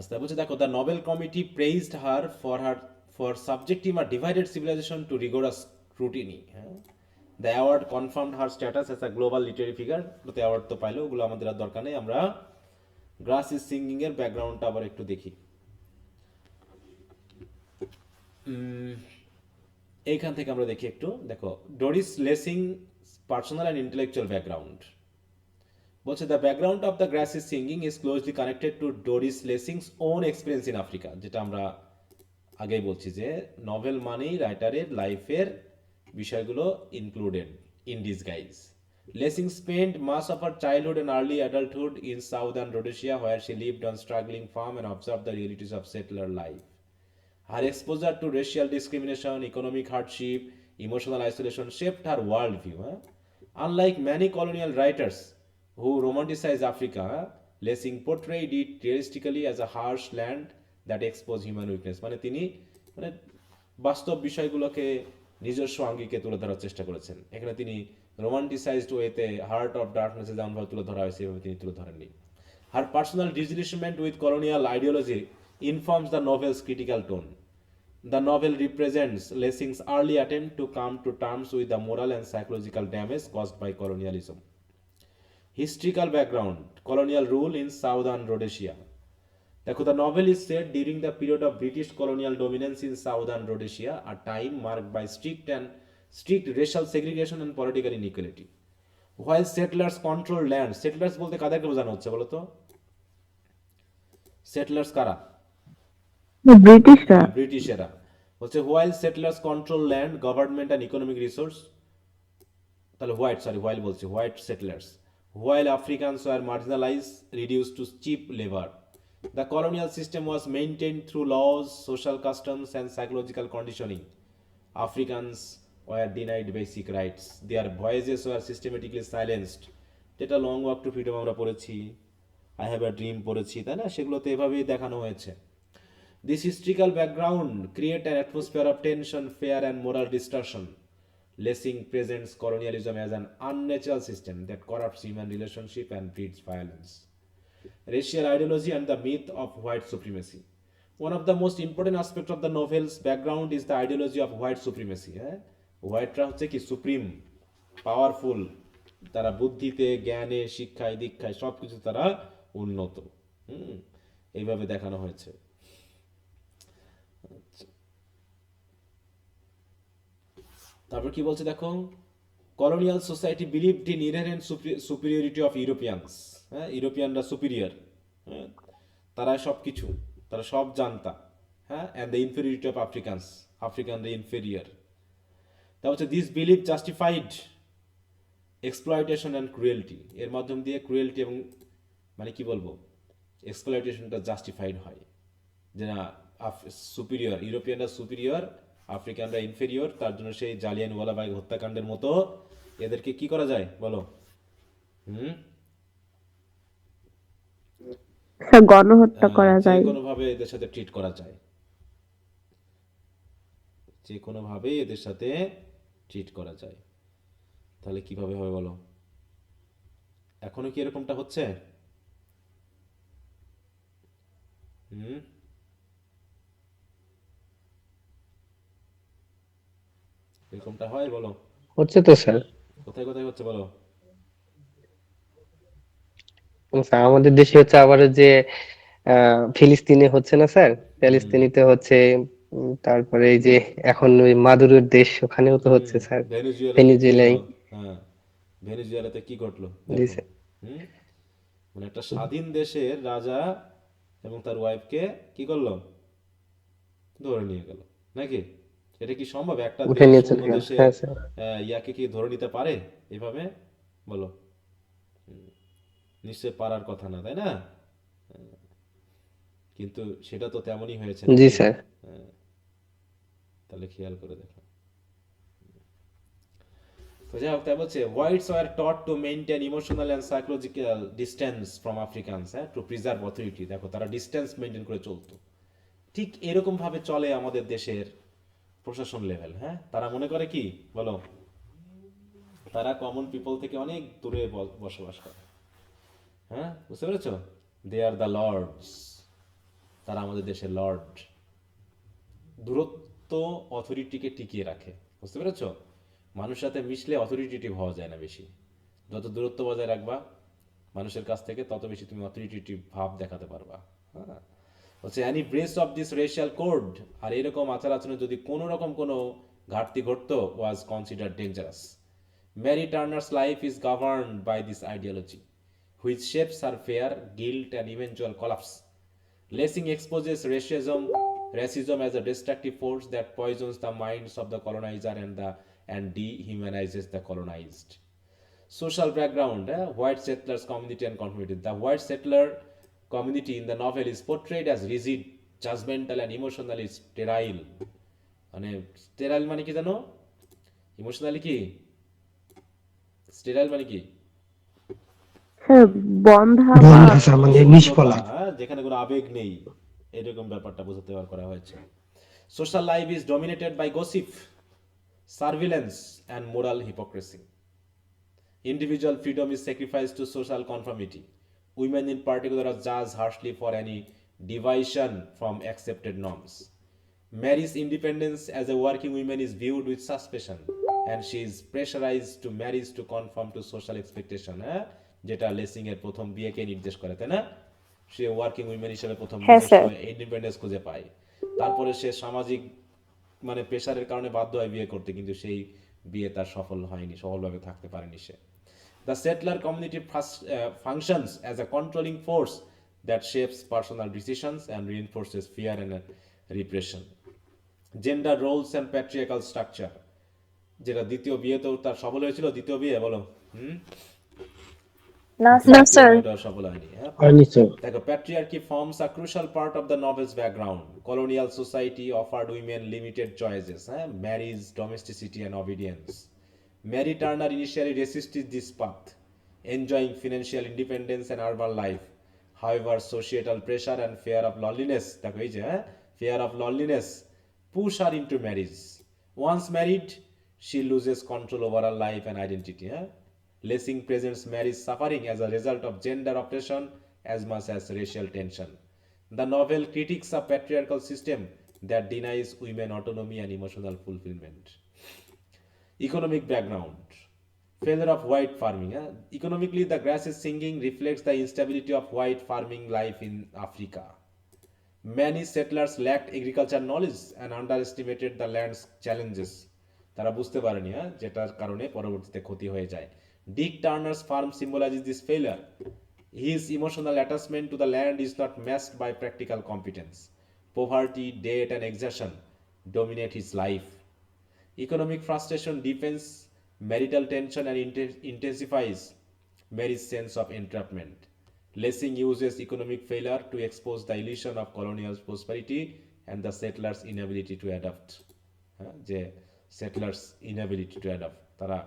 আচ্ছা বলছে দেখো, the Nobel committee praised her for subjecting a divided civilisation to rigorous scrutiny. হ্যাঁ, the award confirmed her status as a global literary figure. ওতে award তো পাইলো, ওগুলো আমাদের আর দরকার নেই। আমরা গ্রাস ইজ সিঙ্গিং এর ব্যাকগ্রাউন্ডটা আবার একটু দেখি। এইখান থেকে আমরা দেখি একটু, দেখো Doris Lessing personal and intellectual background. বলছে the background of the grass is singing is closely connected to Doris Lessing's own experience in Africa. যেটা আমরা আগেই বলছি যে নভেল মানেই রাইটারের লাইফের বিষয়গুলো included in disguise. লেসিং spent much of her childhood and early adulthood in southern Rhodesia, where she lived on struggling farm and observed the realities of settler life. Her exposure to racial discrimination, economic hardship, emotional isolation shaped her worldview. Unlike many colonial writers who romanticize Africa, Lessing portrayed it realistically as a harsh land that exposed human weakness. মানে তিনি মানে বাস্তব বিষয়গুলোকে নিজস্ব আঙ্গিকে তুলে ধরার চেষ্টা করেছেন। এখানে তিনি রোমান্টিসাইজড ওয়েতে হার্ট অফ ডার্কনেসে যেমনভাবে তুলে ধরা হয়েছে এভাবে তিনি তুলে ধরেননি। Her personal disillusionment with colonial ideology informs the novel's critical tone. The novel represents Lessing's early attempt to come to terms with the moral and psychological damage caused by colonialism. Historical background: colonial rule in southern Rhodesia. দেখো, the novel is set during the period of British colonial dominance in southern Rhodesia, a time marked by strict racial segregation and political inequality. While settlers control land, settlers বলতে কাদেরকে বোঝানো হচ্ছে বলো তো? সেটলার্স কারা? ব্রিটিশরা। হ্যাঁ, ব্রিটিশেরা। হচ্ছে while settlers control land, government and economic resource, তাহলে while বলছি white সেটলার্স, while Africans were marginalized, reduced to cheap labor. The colonial system was maintained through laws, social customs and psychological conditioning. Africans were denied basic rights. Their voices were systematically silenced. যেটা long walk two freedom আমরা পড়েছি, I have a dream পড়েছি, তাই না? সেগুলোতে এভাবেই দেখানো হয়েছে। This historical background creates an atmosphere of tension, fear, and moral distortion. Lessing presents colonialism as an unnatural system that corrupts human relationship and breeds violence. Racial ideology and the myth of white supremacy. One of the most important aspects of the novel's background is the ideology of white supremacy. হোয়াইটরা হচ্ছে কি supreme, powerful, তারা বুদ্ধিতে, জ্ঞানে, শিক্ষায়, দীক্ষায় সব কিছু তারা উন্নত। এইভাবে দেখানো হয়েছে। তারপর কি বলছে দেখো, colonial society believed in inherent superiority of Europeans. হ্যাঁ, ইউরোপিয়ানরা সুপিরিয়র, হ্যাঁ, তারা সব কিছু, তারা সব জানতা। হ্যাঁ, and the inferiority of Africans, আফ্রিকানরা ইনফেরিয়র। তা হচ্ছে this believe justified exploitation and cruelty. এর মাধ্যম দিয়ে ক্রুয়েলটি এবং মানে কি বলবো, এক্সপ্লয়টেশনটা জাস্টিফাইড হয় যে না, সুপিরিয়র, ইউরোপিয়ানরা সুপিরিয়র, আফ্রিকানরা ইনফেরিয়র, তার জন্য সেই জালিয়ানওয়ালাবাগ হত্যাকাণ্ডের মতো এদেরকে কি করা যায় বলো? গণহত্যা করা যে যায়। কোনোভাবে এদের সাথে ট্রিট করা যায়, যে কোনোভাবেই এদের সাথে ট্রিট করা যায়। তাহলে কিভাবে হবে বলো? এখনো কি এরকমটা হচ্ছে? এরকমটা হয় বলো? হচ্ছে তো স্যার। কোথায় কোথায় হচ্ছে বলো? স্যার আমাদের দেশে হচ্ছে আবার যে ফিলিস্তিনে হচ্ছে না স্যার, ফিলিস্তিনিতে হচ্ছে। তারপরে এই যে এখন ওই মাদুরোর দেশ, ওখানেও তো হচ্ছে স্যার, ভেনেজুয়েলাতে কি ভেনিজুয়েলায়। হলো? হ্যাঁ, ভেনেজুয়েলাতে কি ঘটলো জি দেখো। স্যার। হুম, মানে একটা স্বাধীন দেশের রাজা এবং তার ওয়াইফকে কি করলো, ধরে নিয়ে গেল নাকি? এটা কি সম্ভব? একটা উঠে দেশ নিয়ে চলে অন্য গেল, দেশের হ্যাঁ স্যার। ইয়াকে কি ধরে নিতে পারে এভাবে বলো? নিশ্চয় পারার কথা না, তাই না? কিন্তু সেটা তো তেমনই হয়েছে জি নাকি? স্যার। তাহলে খেয়াল করে দেখো। তো যাই হোক, তাই বলছে whites were taught to maintain emotional and psychological distance from Africans, to preserve authority. দেখো, তারা ডিস্টেন্স মেনটেন করে চলতো। ঠিক এরকম ভাবে চলে আমাদের দেশের প্রশাসন লেভেল। হ্যাঁ, তারা মনে করে কি বলো, তারা কমন পিপল থেকে অনেক দূরে বসবাস করে। হ্যাঁ, বুঝতে পেরেছ? দে আর দ্য লর্ডস। তারা আমাদের দেশের লর্ড। দূরত্ব অথরিটিকে টিকিয়ে রাখে, বুঝতে পেরেছ? মানুষের সাথে মিশলে অথরিটেটিভ হওয়া যায় না বেশি। যত দূরত্ব বজায় রাখবা মানুষের কাছ থেকে, তত বেশি তুমি অথরিটেটিভ ভাব দেখাতে পারবা। হ্যাঁ, হচ্ছে any breach of this racial code, আর এরকম আচার আচরণে যদি কোনো রকম কোনো ঘাটতি ঘটতো, was consider dangerous. Mary Turner's life is governed by this ideology, which shapes her fear, guilt and eventual collapse. Lessing exposes racism as a destructive force that poisons the minds of the colonizer and dehumanizes the colonized. Social background, white settlers community and conformity. The white settler community in the novel is portrayed as rigid, judgmental and emotionally sterile. মানে sterile মানে কি জানো? Emotionally কি sterile মানে কি? Sir বন্ধা বা বন্ধা মানে শূন্যতা, নিষ্ফলা। যেখানে কোনো আবেগ নেই, এরকম ব্যাপারটা বোঝাতে করা হয়েছে। Social life is dominated by gossip, surveillance and moral hypocrisy. Individual freedom is sacrificed to social conformity. Women in particular are judged harshly for any deviation from accepted norms. Mary's independence as a working woman is viewed with suspicion, and she is pressurized to marry to conform to social expectation. যেটা লেসিং এর প্রথম বিয়েকে নির্দেশ করে, তাই না? সে working women হিসেবে প্রথম হ্যাঁ নিজস্ব স্যার। ইন্ডিপেন্ডেন্স খুঁজে পায়। তারপরে সে সামাজিক মানে প্রেশারের কারণে বাধ্য হয় বিয়ে করতে, কিন্তু সেই বিয়ে তার সফলভাবে থাকতে পারেনি সে। The settler community functions as a controlling force that shapes personal decisions and reinforces fear and repression. Gender roles and patriarchal structure, যেটা দ্বিতীয় বিয়েতেও তার সফল হয়েছিল। দ্বিতীয় বিয়ে বলো, না কিন্তু স্যার। দ্বিতীয় বিয়েটা সফল হয়নি। হ্যাঁ, হয়নি স্যার। দেখো, patriarchy forms a crucial part of the novel's background. Colonial society offered women limited choices, marriage, domesticity, and obedience. Mary Turner initially resisted this path, enjoying financial independence and urban life. However, societal pressure and fear of loneliness, fear of loneliness push her into marriage. Once married, she loses control over her life and identity. Lessing presents Mary's suffering as a result of gender oppression as much as racial tension. The novel critiques a patriarchal system that denies women autonomy and emotional fulfillment. Economic background. Failure of white farming. Economically, the grass is singing reflects the instability of white farming life in Africa. Many settlers lacked agriculture knowledge and underestimated the land's challenges. তারা বুঝতে পারেনি, যেটার কারণে পরবর্তীতে ক্ষতি হয়ে যায়। Dick Turner's farm symbolizes this failure. His emotional attachment to the land is not matched by practical competence. Poverty, debt, and exhaustion dominate his life. Economic frustration deepens marital tension and intensifies Mary's sense of entrapment. Lessing uses economic failure to expose the illusion of colonial prosperity and the settlers' inability to adapt. যে settlers' inability to adapt, তারা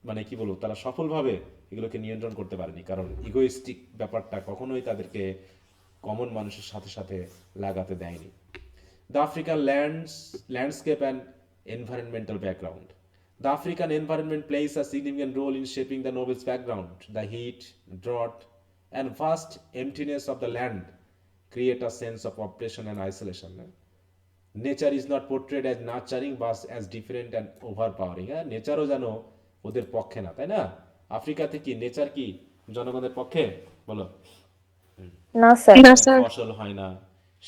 মানে কি বলবো, তারা সফলভাবে এগুলোকে নিয়ন্ত্রণ করতে পারেনি, কারণ ইগোইস্টিক ব্যাপারটা কখনোই তাদেরকে কমন মানুষের সাথে সাথে লাগাতে দেয়নি। The African landscape and environmental background. The African environment plays a significant role in shaping the novel's background. The heat, drought, and vast emptiness of the land create a sense of oppression and isolation. Nature is not portrayed as nurturing but as different and overpowering. নেচারও যেন ওদের পক্ষে না, তাই না? আফ্রিকাতে কি nature কি জনগণের পক্ষে? বলো। না স্যার। ফসল হয় না,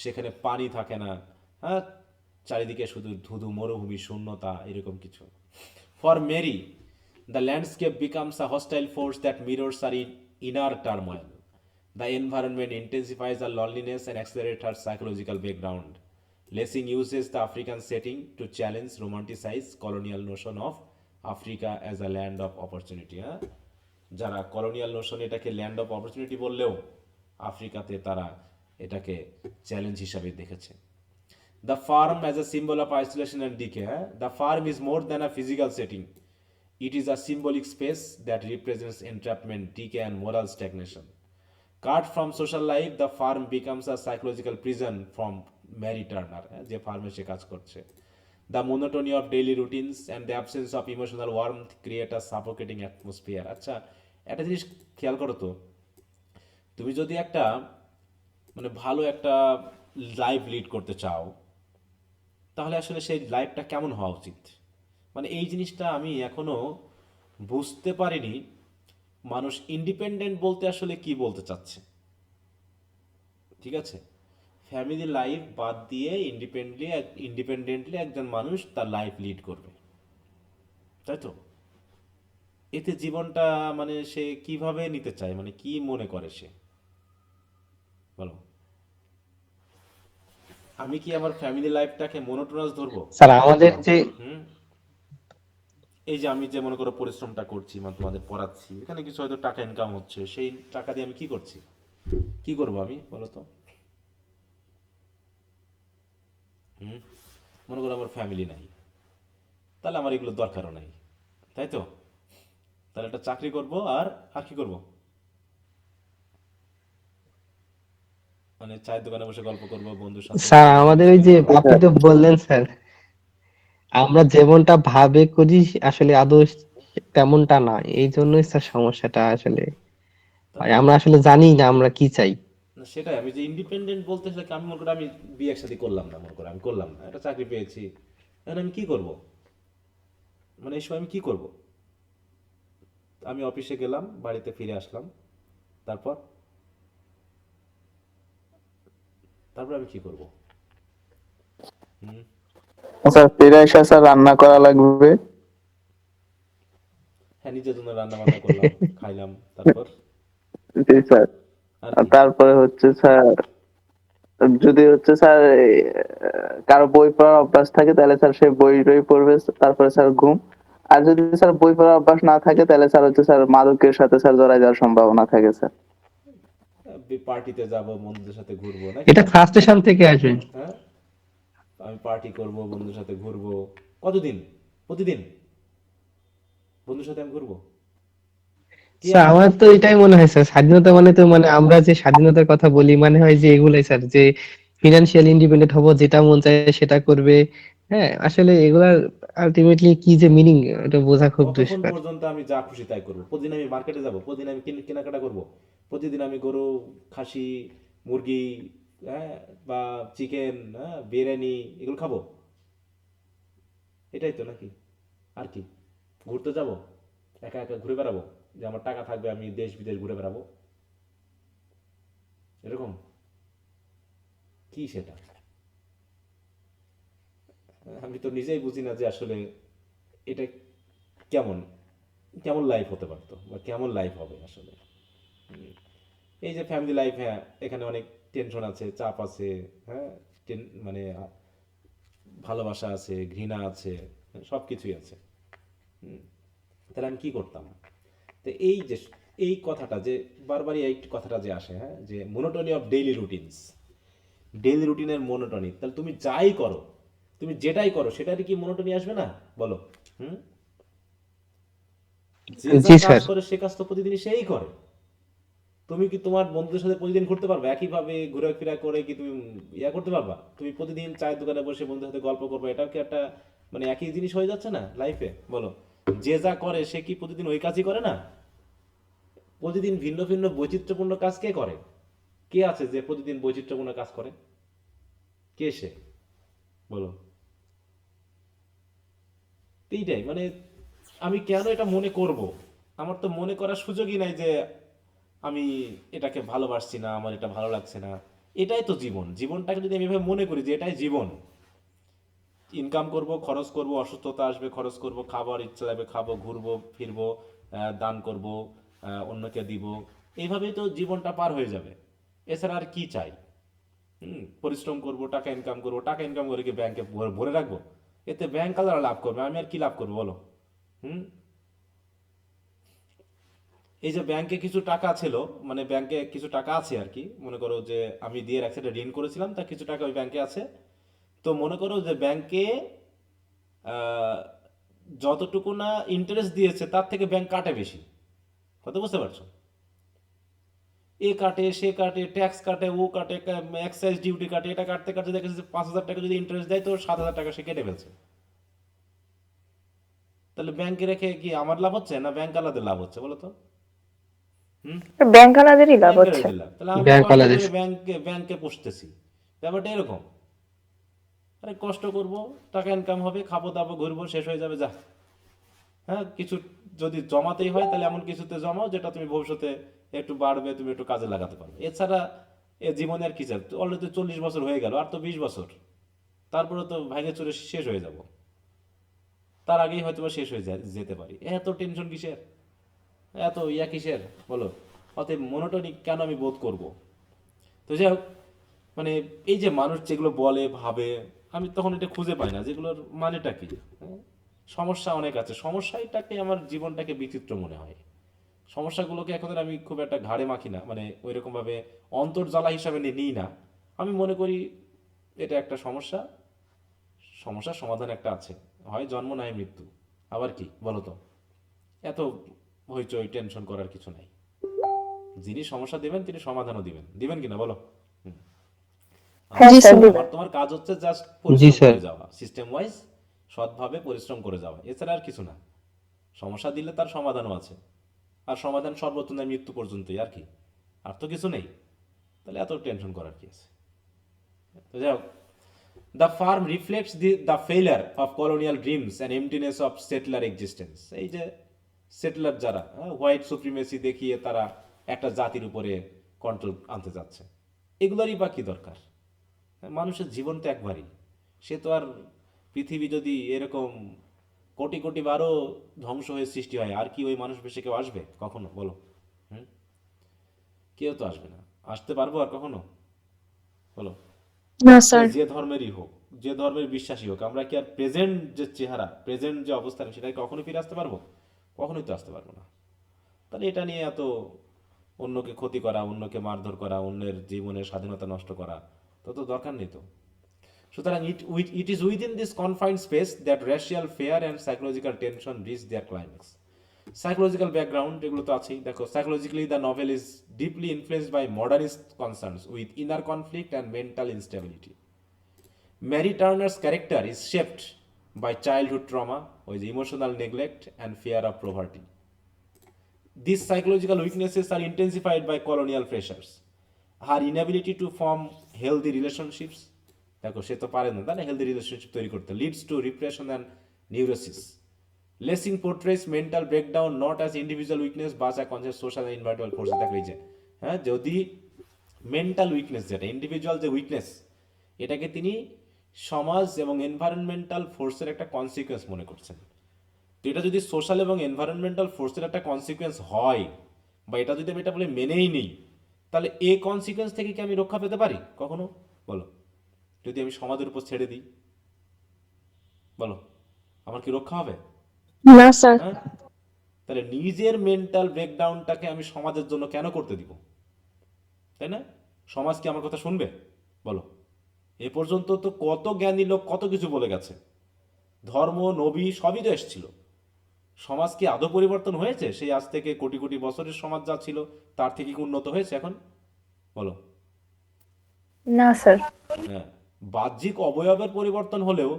সেখানে পানি থাকে না, হ্যাঁ, চারিদিকে শুধু ধুধু মরুভূমি, শূন্যতা, এরকম কিছু। For Mary, the landscape becomes a hostile force that mirrors her inner turmoil. The environment intensifies her loneliness and accelerates her psychological background. Lessing uses the African setting to challenge romanticize colonial notion of Africa as a land of opportunity. যারা colonial Notion এটাকে land of opportunity বললেও আফ্রিকাতে তারা এটাকে challenge হিসাবে দেখেছে। The farm as a symbol of isolation and decay. The farm is more than a physical setting. It is a symbolic space that represents entrapment, decay, and moral stagnation. Cut from social life, the farm becomes a psychological prison from Mary Turner, যে ফার্মে সে কাজ করছে. The monotony of daily routines and the absence of emotional warmth create a suffocating atmosphere. আচ্ছা, একটা জিনিস খেয়াল করো তো, তুমি যদি একটা মানে ভালো একটা লাইফ লিড করতে চাও, তাহলে আসলে সেই লাইফটা কেমন হওয়া উচিত? মানে এই জিনিসটা আমি এখনো বুঝতে পারিনি, মানুষ ইন্ডিপেন্ডেন্ট বলতে আসলে কি বলতে চাচ্ছে। ঠিক আছে, ফ্যামিলি লাইফ বাদ দিয়ে ইন্ডিপেন্ডেন্টলি একজন মানুষ তার লাইফ লিড করবে, তাই তো? এতে জীবনটা মানে সে কিভাবে নিতে চায়, মানে কি মনে করে সে, বলো? আমি কি আমার ফ্যামিলি লাইফটাকে মনোটোনাস ধরবো? স্যার আমাদের যে হুম। এই যে আমি যে মনে করো পরিশ্রমটা করছি, মানে তোমাদের পড়াচ্ছি, এখানে কিছু হয়তো টাকা ইনকাম হচ্ছে, সেই টাকা দিয়ে আমি কি করছি, কি করবো আমি, বলো তো? হুম। মনে করো আমার ফ্যামিলি নাই, তাহলে আমার এগুলো দরকারও নাই, তাই তো? তাহলে একটা চাকরি করব, আর আর কি করব, মানে চায়ের দোকানে বসে গল্প করব বন্ধুর সাথে, স্যার একটু আমাদের ওই মিষ্টি যে খাবো। আপনি তো বললেন স্যার, আমরা যেমনটা ভাবে করি আসলে আদৌ তেমনটা না, এই জন্যই স্যার সমস্যাটা আসলে তাহলে হয়। আমরা আসলে জানি না আমরা কি চাই। না, সেটাই আমি যে ইন্ডিপেন্ডেন্ট বলতে আসলে কি, আমি মনে করি আমি বিয়ে একসাথে করলাম না, মনে করো আমি করলাম না, একটা চাকরি পেয়েছি, এখন আমি কি করব, মানে এই সময় আমি কি করব? আমি অফিসে গেলাম, বাড়িতে ফিরে আসলাম, তারপর তারপর আমি কি করব? হুম। স্যার ফিরে এসে স্যার রান্না করা লাগবে। হ্যাঁ, নিজের জন্য রান্না বান্না করলাম, খাইলাম, তারপর জি স্যার। আর আর কি? তারপরে হচ্ছে স্যার, যদি হচ্ছে স্যার কারো বই পড়ার অভ্যাস থাকে তাহলে স্যার সে বই টই পড়বে, তারপরে স্যার ঘুম। আর যদি স্যার বই পড়ার অভ্যাস না থাকে তাহলে স্যার হচ্ছে স্যার মাদকের সাথে স্যার জড়ায় যাওয়ার সম্ভাবনা থাকে স্যার। পার্টিতে যাব, বন্ধুদের সাথে ঘুরবো নাকি? এটা ফ্রাস্ট্রেশন থেকে আসবে। হ্যাঁ, আমি পার্টি করব, বন্ধুদের সাথে ঘুরবো, কতদিন, প্রতিদিন বন্ধুর সাথে আমি ঘুরবো? কে স্যার আমাকে? আমার তো এটাই মনে হয় স্যার, স্বাধীনতা মানে তো মানে আমরা যে স্বাধীনতার কথা বলি মানে হয় যে এগুলাই স্যার, যে ফিনান্সিয়াল ইন্ডিপেন্ডেন্ট হবো, যেটা মন চায় সেটা করবে। হ্যাঁ আসলে এগুলার আলটিমেটলি কি যে মিনিং, এটা বোঝা খুব কতক্ষণ দুষ্কর। পর্যন্ত আমি যা খুশি তাই করবো? প্রতিদিন আমি মার্কেটে যাব, প্রতিদিন আমি কেনাকাটা করব, প্রতিদিন আমি গরু, খাসি, মুরগি, হ্যাঁ, বা চিকেন, হ্যাঁ, বিরিয়ানি, এগুলো খাবো? এটাই তো নাকি? আর কি? ঘুরতে যাব, একা একা ঘুরে বেড়াবো, যে আমার টাকা থাকবে আমি দেশ বিদেশ ঘুরে বেড়াবো, এরকম? কি সেটা? আমি তো নিজেই বুঝি না যে আসলে এটা কেমন, কেমন লাইফ হতে পারতো, বা কেমন লাইফ হবে আসলে। এই যে ফ্যামিলি লাইফ, হ্যাঁ, এখানে অনেক টেনশন আছে, চাপ আছে, হ্যাঁ, মানে ভালোবাসা আছে, ঘৃণা আছে, সব কিছুই আছে। তাহলে আমি কি করতাম? তো এই যে এই কথাটা যে বারবারই এই কথাটা যে আসে, হ্যাঁ, যে মোনোটোনি অফ ডেইলি রুটিনস, ডেইলি রুটিনের মোনোটোনি, তাহলে তুমি যাই করো, তুমি যেটাই করো সেটারই কি মোনোটোনি আসবে না, বলো? হুম। যে যা জি কাজ স্যার। করে সে কাজ তো প্রতিদিন সেই করে। তুমি কি তোমার বন্ধুদের সাথে প্রতিদিন ঘুরতে পারবে? একইভাবে ঘুরে ফিরা করে কি তুমি ইয়া করতে পারবা? তুমি প্রতিদিন চায়ের দোকানে বসে বন্ধুদের সাথে গল্প করবে, এটাও কি একটা মানে একই জিনিস হয়ে যাচ্ছে না লাইফে, বলো? যে যা করে সে কি প্রতিদিন ওই কাজই করে না? প্রতিদিন ভিন্ন ভিন্ন বৈচিত্র্যপূর্ণ কাজ কে করে? কে আছে যে প্রতিদিন বৈচিত্র্যপূর্ণ কাজ করে? কে সে, বলো? এইটাই মানে, আমি কেন এটা মনে করব? আমার তো মনে করার সুযোগই নাই যে আমি এটাকে ভালোবাসছি না, আমার এটা ভালো লাগছে না। এটাই তো জীবন, জীবনটাকে যদি আমি এভাবে মনে করি যে এটাই জীবন, ইনকাম করব, খরচ করব, অসুস্থতা আসবে খরচ করব, খাবার ইচ্ছা লাগবে খাবো, ঘুরবো ফিরবো, দান করব, অন্যকে দিব, এইভাবেই তো জীবনটা পার হয়ে যাবে। এছাড়া আর কি চাই? পরিশ্রম করব, টাকা ইনকাম করব, টাকা ইনকাম করে কি ব্যাংকে ভরে রাখবো? এতে ব্যাংক আলাদা লাভ করবে, আমি আর কি লাভ করবো, বলো? হুম। এই যে ব্যাংকে কিছু টাকা ছিল, মানে ব্যাংকে কিছু টাকা আছে আর কি, মনে করো যে আমি দিয়ে রাখছি, একটা ঋণ করেছিলাম, তার কিছু টাকা ওই ব্যাংকে আছে। তো মনে করো যে ব্যাংকে আহ, যতটুকু না ইন্টারেস্ট দিয়েছে তার থেকে ব্যাংক কাটে বেশি, কথা বুঝতে পারছো? এ কাটে, সে কাটে, ট্যাক্স কাটে, ও কাটে, এক্সাইজ ডিউটি কাটে, এটা কাটতে কাটতে দেখে 5,000 টাকা যদি ইন্টারেস্ট দেয় তো 7,000 টাকা সে কেটে ফেলছে। তাহলে ব্যাংকে রেখে কি আমার লাভ হচ্ছে না ব্যাংক আলাদা লাভ হচ্ছে, বলো তো? ব্যাংকালাদেরই লাভ ব্যাংকের হচ্ছে। লাভ। তাহলে আমি ব্যাংক কষ্ট বাংলাদেশ। করে ব্যাংকে পুষতেছি, ব্যাপারটা এরকম। আরে কষ্ট করব, টাকা ইনকাম হবে, খাবো দাবো, ঘুরবো, শেষ হয়ে যাবে, যা। হ্যাঁ, কিছু যদি জমাতেই হয় তাহলে এমন কিছুতে জমাও যেটা তুমি ভবিষ্যতে একটু বাড়বে, তুমি একটু কাজে লাগাতে পারবে। এছাড়া এ জীবনে আর কি চাই? অলরেডি 40 বছর হয়ে গেল, আর তো 20 বছর, তারপরে তো ভাঙে চুরে শেষ হয়ে যাব। তার আগেই হয়তো বা শেষ হয়ে যেতে পারি। এত টেনশন কিসের, এত ইয়া কিসের বলো? অতএব মনোটনিক কেন আমি বোধ করব? তো যাই হোক, মানে এই যে মানুষ যেগুলো বলে ভাবে, আমি তখন এটা খুঁজে পাই না যেগুলোর মানেটা কি। হ্যাঁ? সমস্যা অনেক আছে, সমস্যাটাকে আমার জীবনটাকে বিচিত্র মনে হয়। সমস্যাগুলোকে এখন আর আমি খুব একটা ঘাড়ে মাখি না, মানে ওই রকম ভাবে অন্তর্জ্বালা হিসাবে নিই না। আমি মনে করি এটা একটা সমস্যা, সমস্যার সমাধান একটা আছে, হয় জন্ম নয় মৃত্যু। আবার কি বলো তো? এত হইচই টেনশন করার কিছু নাই। যিনি সমস্যা দিবেন তিনি সমাধানও দিবেন, দিবেন কিনা বলো? হুম। হ্যাঁ জি স্যার স্যার। দিবেন। তোমার কাজ হচ্ছে জাস্ট জি পরিশ্রম স্যার। করে যাওয়া, সিস্টেম ওয়াইজ সৎভাবে পরিশ্রম করে যাওয়া, এছাড়া আর কিছু না। সমস্যা দিলে তার সমাধানও আছে, আর সমাধান সর্বোচ্চ নয় মৃত্যু পর্যন্তই, আর কি, আর তো কিছু নেই। তাহলে এত টেনশন করার কি আছে? তো যাই হোক, the farm reflects the failure of colonial dreams and এমটিনেস of settler existence. এই যে সেটলার যারা হোয়াইট সুপ্রিমেসি দেখিয়ে তারা একটা জাতির উপরে কন্ট্রোল আনতে যাচ্ছে, এগুলোরই বা কি দরকার? মানুষের জীবন তো একবারই, সে তো আর পৃথিবী যদি এরকম কোটি কোটি বারও ধ্বংস হয়ে সৃষ্টি হয়, আর কি ওই মানুষ বেশি কেউ আসবে কখনো বলো? হুম, কেউ তো আসবে না। আসতে পারবো আর কখনো বলো? না সে স্যার। যে ধর্মেরই হোক, যে ধর্মের বিশ্বাসী হোক, আমরা কি আর প্রেজেন্ট যে চেহারা, প্রেজেন্ট যে অবস্থান, সেটা কখনো ফিরে আসতে পারবো? কখনোই তো আসতে পারবো না। তাহলে এটা নিয়ে এত অন্যকে ক্ষতি করা, অন্যকে মারধর করা, অন্যের জীবনের স্বাধীনতা নষ্ট করা, তো দরকার নেই তো। সুতরাং it is within this confined space that racial fear and psychological tension reach their climax. Psychological background এগুলো তো আছেই। দেখো, psychologically the novel is deeply influenced by modernist concerns with inner conflict and mental instability. Mary Turner's character is shaped by childhood trauma, with emotional neglect and fear of poverty. These psychological weaknesses are intensified by colonial pressures. Her inability to form healthy relationships, দেখো সে তো পারে না তাই না healthy relationship তৈরি করতে, leads to repression and neurosis. লেসিং পোর্ট্রেস mental breakdown not as individual weakness but as conscious social and environmental forces. দেখো এই যে, হ্যাঁ, যদি মেন্টাল উইকনেস, যেটা ইন্ডিভিজুয়াল যে উইকনেস, এটাকে তিনি সমাজ এবং এনভায়রনমেন্টাল ফোর্সের একটা কনসিকুয়েন্স মনে করছেন। তো এটা যদি সোশ্যাল এবং এনভায়রনমেন্টাল ফোর্সের একটা কনসিকুয়েন্স হয়, বা এটা যদি আমি এটা বলে মেনেই নিই, তাহলে এই কনসিকুয়েন্স থেকে কি আমি রক্ষা পেতে পারি কখনো বলো? যদি আমি সমাজের উপর ছেড়ে দিই, বলো আমার কি রক্ষা হবে? না স্যার। হ্যাঁ, তাহলে নিজের মেন্টাল ব্রেকডাউনটাকে আমি সমাজের জন্য কেন করতে দিব? তাই না? সমাজ কি আমার কথা শুনবে বলো? এ পর্যন্ত তো কত জ্ঞানী লোক কত কিছু বলে গেছে, ধর্ম নবী সবই তো এসেছিল। সমাজ কি আদৌ পরিবর্তন হয়েছে? সেই আজ থেকে কোটি কোটি বছরের সমাজ যা ছিল তার থেকে কি উন্নত হয়েছে এখন বলো? না স্যার। হ্যাঁ, বাহ্যিক অবয়বের পরিবর্তন হলেও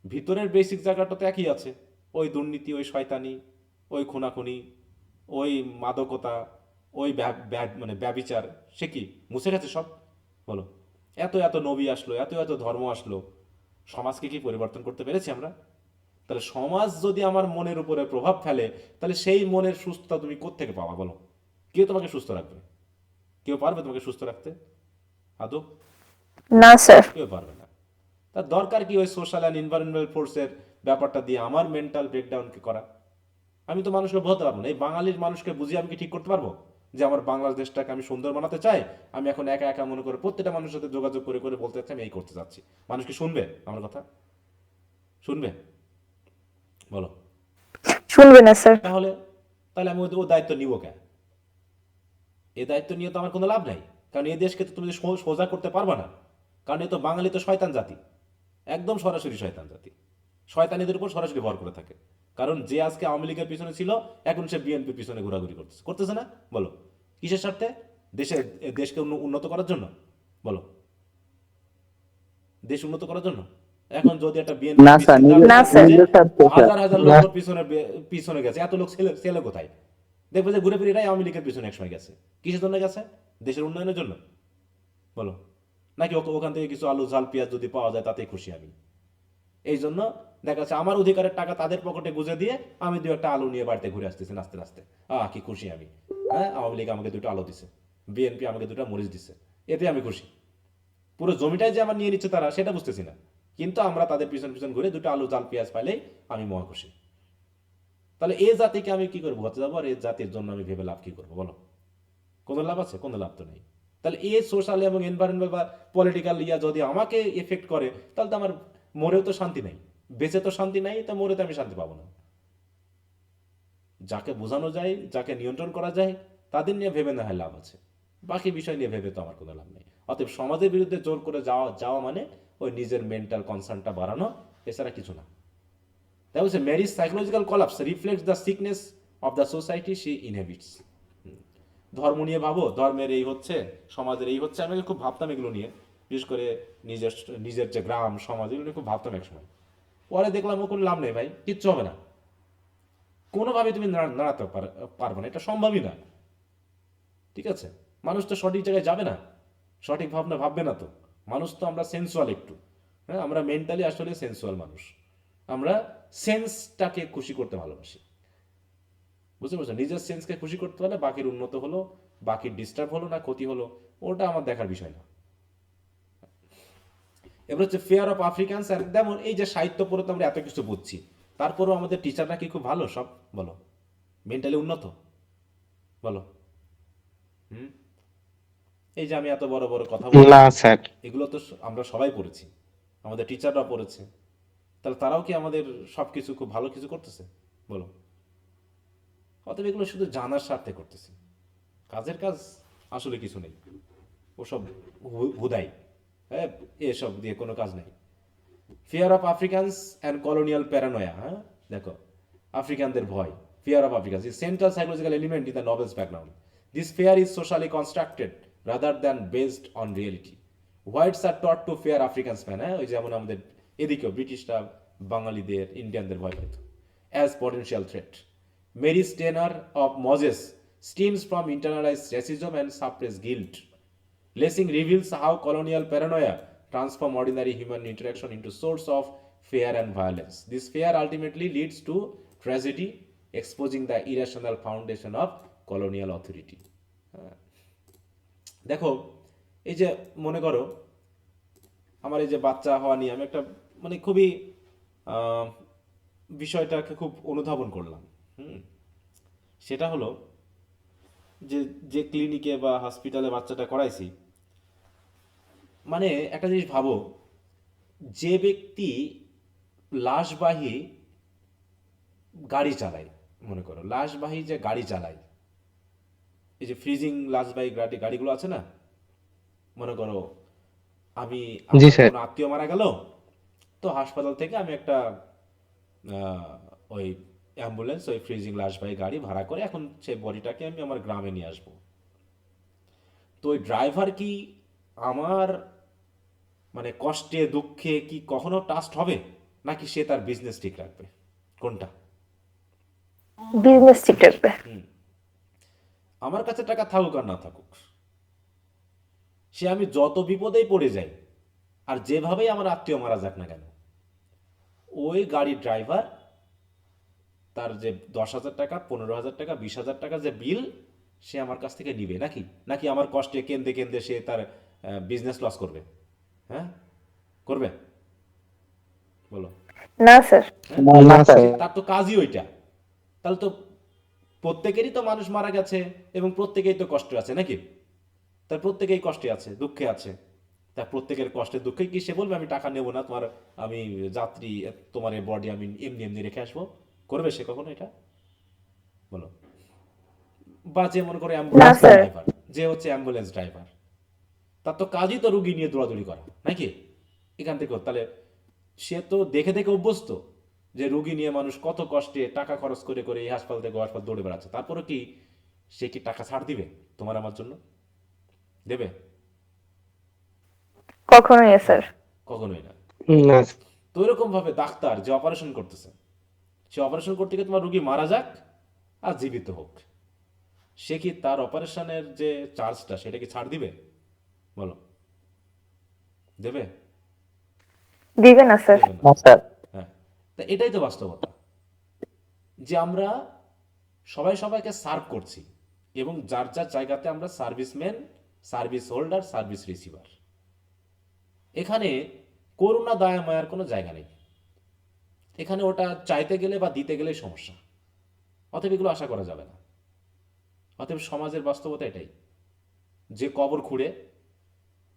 ভিতরের বেসিক জায়গাটা তো একই আছে। ওই দুর্নীতি, ওই শয়তানি, ওই খুনাখুনি, ওই মাদকতা, ওই মানে ব্যভিচার, সে কি মুছে গেছে সব বলো? এত এত নবী আসলো, এত এত ধর্ম আসলো, সমাজকে কি পরিবর্তন করতে পেরেছি আমরা? তাহলে সমাজ যদি আমার মনের উপরে প্রভাব ফেলে, তাহলে সেই মনের সুস্থতা তুমি কোত্থেকে পাবা বলো? কেউ তোমাকে সুস্থ রাখবে? কেউ পারবে তোমাকে সুস্থ রাখতে আদৌ? না স্যার। কেউ পারবে না। তার দরকার কি ওই সোশ্যাল অ্যান্ড এনভায়রনমেন্টাল ফোর্সের ব্যাপারটা দিয়ে আমার মেন্টাল ব্রেকডাউনকে করা? আমি তো মানুষকে বোঝাতে পারবো না। এই বাঙালির মানুষকে বুঝিয়ে আমি কি ঠিক করতে পারবো যে আমার বাংলাদেশটাকে আমি সুন্দর বানাতে চাই? আমি এখন একা একা মনে করে প্রত্যেকটা মানুষের সাথে যোগাযোগ করে করে বলতে চাচ্ছি আমি এই করতে চাচ্ছি। মানুষ কি শুনবে আমার কথা? শুনবে বলো? শুনবে না স্যার। তাহলে তাহলে আমি ও দায়িত্ব নিব কেন? এই দায়িত্ব নিয়ে তো আমার কোনো লাভ নাই, কারণ এই দেশকে তো তুমি সোজা করতে পারবে না। কারণ এ তো বাঙালি তো শয়তান জাতি, একদম সরাসরি শয়তান জাতি, শয়তানিদের উপর সরাসরি ভর করে থাকে। কারণ যে আজকে আওয়ামী লীগের পিছনে ছিল, এখন সে বিএনপির পিছনে ঘোরাঘুরি করতেছে, করতেছে না বলো? কিসের স্বার্থে? দেশকে উন্নত করার জন্য বলো? দেশ উন্নত করার জন্য। এখন যদি একটা বিএনপি না স্যার, না স্যার। নিজের স্বার্থে স্যার। হাজার হাজার লোক ওর পিছনে পিছনে গেছে, এত লোক ছেলে ছেলে কোথায় দেখবে যে ঘুরে ফিরে এরাই আওয়ামী লীগের পিছনে একসময় গেছে। কিসের জন্য গেছে? দেশের উন্নয়নের জন্য, বলো? নাকি ওখান থেকে কিছু আলু ঝাল পেঁয়াজ যদি পাওয়া যায় তাতেই খুশি আমি? এই জন্য দেখা যাচ্ছে আমার অধিকারের টাকা তাদের পকেটে গুঁজে দিয়ে আমি দু একটা আলু নিয়ে বাড়িতে ঘুরে আসতেছি নাচতে নাচতে। কি খুশি আমি! হ্যাঁ, আওয়ামী লীগ আমাকে দুটো আলু দিছে, বিএনপি আমাকে দুটো মরিচ দিছে, এতে আমি খুশি। পুরো জমিটাই যে আমার নিয়ে নিচ্ছে তারা, সেটা বুঝতেছি না, কিন্তু আমরা তাদের পিছন পিছন ঘুরে দুটো আলু জাল পেঁয়াজ পাইলেই আমি মহা খুশি। তাহলে এ জাতিকে আমি কি করবো? হতে যাবো আর এ জাতির জন্য আমি ভেবে লাভ কি করবো, বলো? কোনো লাভ আছে? কোনো লাভ তো নেই। তাহলে এই সোশ্যাল এবং এনভায়রনমেন্টাল বা পলিটিক্যাল যদি আমাকে এফেক্ট করে, তাহলে তো আমার মরেও তো শান্তি নাই, বেঁচে তো শান্তি নাই, তা মরে তো আমি শান্তি পাবো না। যাকে বোঝানো যায়, যাকে নিয়ন্ত্রণ করা যায়, তাদের নিয়ে ভেবে না হয় লাভ আছে, বাকি বিষয় নিয়ে ভেবে তো আমার কোনো লাভ নেই। অতএব সমাজের বিরুদ্ধে জোর করে যাওয়া মানে ওই নিজের মেন্টাল কনসার্নটা বাড়ানো, এছাড়া কিছু না। তাই বলছে Mary's psychological collapse reflects the sickness of the society she inhabits. ধর্ম নিয়ে ভাবো, ধর্মের এই হচ্ছে, সমাজের এই হচ্ছে, আমি খুব ভাবতাম এগুলো নিয়ে, বিশেষ করে নিজের যে গ্রাম সমাজ, এগুলো নিয়ে খুব ভাবতাম একসময়। পরে দেখলাম ও কোনো লাভ নেই ভাই, কিচ্ছু হবে না, কোনোভাবে তুমি নাড়াতে পারবে না, এটা সম্ভবই না। ঠিক আছে, মানুষ তো সঠিক জায়গায় যাবে না, সঠিক ভাবনা ভাববে না তো। মানুষ তো আমরা সেন্সুয়াল একটু, হ্যাঁ, আমরা মেন্টালি আসলে সেন্সুয়াল মানুষ, আমরা সেন্সটাকে খুশি করতে ভালোবাসি। বুঝতে পারছো? নিজের সেন্সকে খুশি করতে পারলে বাকির উন্নত হলো, বাকির ডিস্টার্ব হলো না, ক্ষতি হলো, ওটা আমার দেখার বিষয় না। এবার হচ্ছে ফেয়ার অফ আফ্রিকানস। আর যেমন এই যে সাহিত্য পড়ে তো আমরা এত কিছু বুঝছি, তারপরেও আমাদের টিচাররা কি খুব ভালো সব, বলো? মেন্টালি উন্নত, বলো? এই যে আমি এত বড় বড় কথা বলছি, না স্যার। এগুলো তো আমরা সবাই পড়েছি, আমাদের টিচাররা পড়েছে, তাহলে তারাও কি আমাদের সব কিছু খুব ভালো কিছু করতেছে, বলো? অতএব এগুলো শুধু জানার স্বার্থে করতেছি, কাজের কাজ আসলে কিছু নেই, ওসব হুদাই, হ্যাঁ, এসব দিয়ে কোনো কাজ নেই। Fear of Africans and colonial paranoia. হ্যাঁ, দেখো, আফ্রিকানদের ভয়, fear of Africans is central psychological element in the novel's background. This fear is socially constructed rather than based on reality. Whites are taught to fear Africans man. হ্যাঁ, ওই যেমন আমাদের এদিকেও ব্রিটিশরা বাঙালিদের, ইন্ডিয়ানদের ভয় পেত as potential threat. Mary's tenor of Moses stems from internalized racism and suppressed guilt. Lessing reveals how colonial paranoia transforms ordinary human interaction into source of fear and violence. This fear ultimately leads to tragedy, exposing the irrational foundation of colonial authority. দেখো, এই যে মনে করো আমার এই যে বাচ্চা হওয়া নিয়ে আমি একটা মানে খুবই বিষয়টাকে খুব অনুধাবন করলাম। সেটা হলো যে যে ক্লিনিকে বা হসপিটালে বাচ্চাটা করাইছি, মানে একটা জিনিস ভাবো, যে ব্যক্তি লাশবাহী গাড়ি চালায়, মনে করো লাশবাহী যে গাড়ি চালায়, এই যে ফ্রিজিং লাশবাহী গাড়িগুলো আছে না, মনে করো আমি জি আমার স্যার। কোনো আত্মীয় মারা গেল, তো হাসপাতাল থেকে আমি একটা ওই অ্যাম্বুলেন্স, ওই ফ্রিজিং লাশবাহী গাড়ি ভাড়া করে এখন সেই বডিটাকে আমি আমার গ্রামে নিয়ে আসবো। তো ওই ড্রাইভার কি আমার মানে কষ্টে দুঃখে কি কখনো টাস্ট হবে, নাকি সে তার বিজনেস ঠিক রাখবে? কোনটা? বিজনেস ঠিক রাখবে। আমার কাছে টাকা থাকুক আর না থাকুক, সে আমি যত বিপদেই পড়ে যাই আর যেভাবেই আমার আত্মীয় মারা যাক না কেন, ওই গাড়ির ড্রাইভার তার যে 10,000 টাকা, 15,000 টাকা, 20,000 টাকা যে বিল, সে আমার কাছ থেকে নিবে, নাকি নাকি আমার কষ্টে কেঁদে কেঁদে সে তার বিজনেস লস করবে? হ্যাঁ, করবে, বলো? না স্যার। না স্যার। তার তো কাজই ওইটা। তাহলে তো প্রত্যেকেরই তো মানুষ মারা গেছে এবং প্রত্যেকেই তো কষ্ট আছে, নাকি? তার প্রত্যেকেই কষ্টে আছে, দুঃখে আছে, তার প্রত্যেকের কষ্টে দুঃখে কি সে বলবে আমি টাকা নেব না, তোমার আমি যাত্রী, তোমার এই বডি আমি এমনি এমনি রেখে আসবো? করবে সে কখনো এটা, বলো? বা যে মনে করে অ্যাম্বুলেন্স স্যার। ড্রাইভার, যে হচ্ছে অ্যাম্বুলেন্স ড্রাইভার, তার তো কাজই তো রুগী নিয়ে দৌড়াদৌড়ি করা, নাকি? এখান থেকে তাহলে সে তো দেখে দেখে অভ্যস্ত যে রুগী নিয়ে মানুষ কত কষ্টে টাকা খরচ করে করে এই হাসপাতাল থেকে হাসপাতাল দৌড়ে বেড়াচ্ছে, তারপরে কি সে কি টাকা ছাড় দিবে তোমার আমার জন্য? দেবে? কখনোই না স্যার। কখনোই না। না তো এরকম ভাবে ডাক্তার যে অপারেশন করতেছে, সে অপারেশন করতে গিয়ে তোমার রুগী মারা যাক আর জীবিত হোক, সে কি তার অপারেশনের যে চার্জটা সেটা কি ছাড় দিবে? বলো, দেবে? দিবে না স্যার। দেবে না। না স্যার। হ্যাঁ, তা এটাই তো বাস্তবতা, যে আমরা সবাই সবাইকে সার্ভ করছি এবং যার যার জায়গাতে আমরা serviceman, service holder, service receiver. এখানে করুণা দয়া মায়ার কোনো জায়গা নেই। এখানে ওটা চাইতে গেলে বা দিতে গেলেই সমস্যা। অতএব এগুলো আশা করা যাবে না। অতএব সমাজের বাস্তবতা এটাই, যে কবর খুঁড়ে,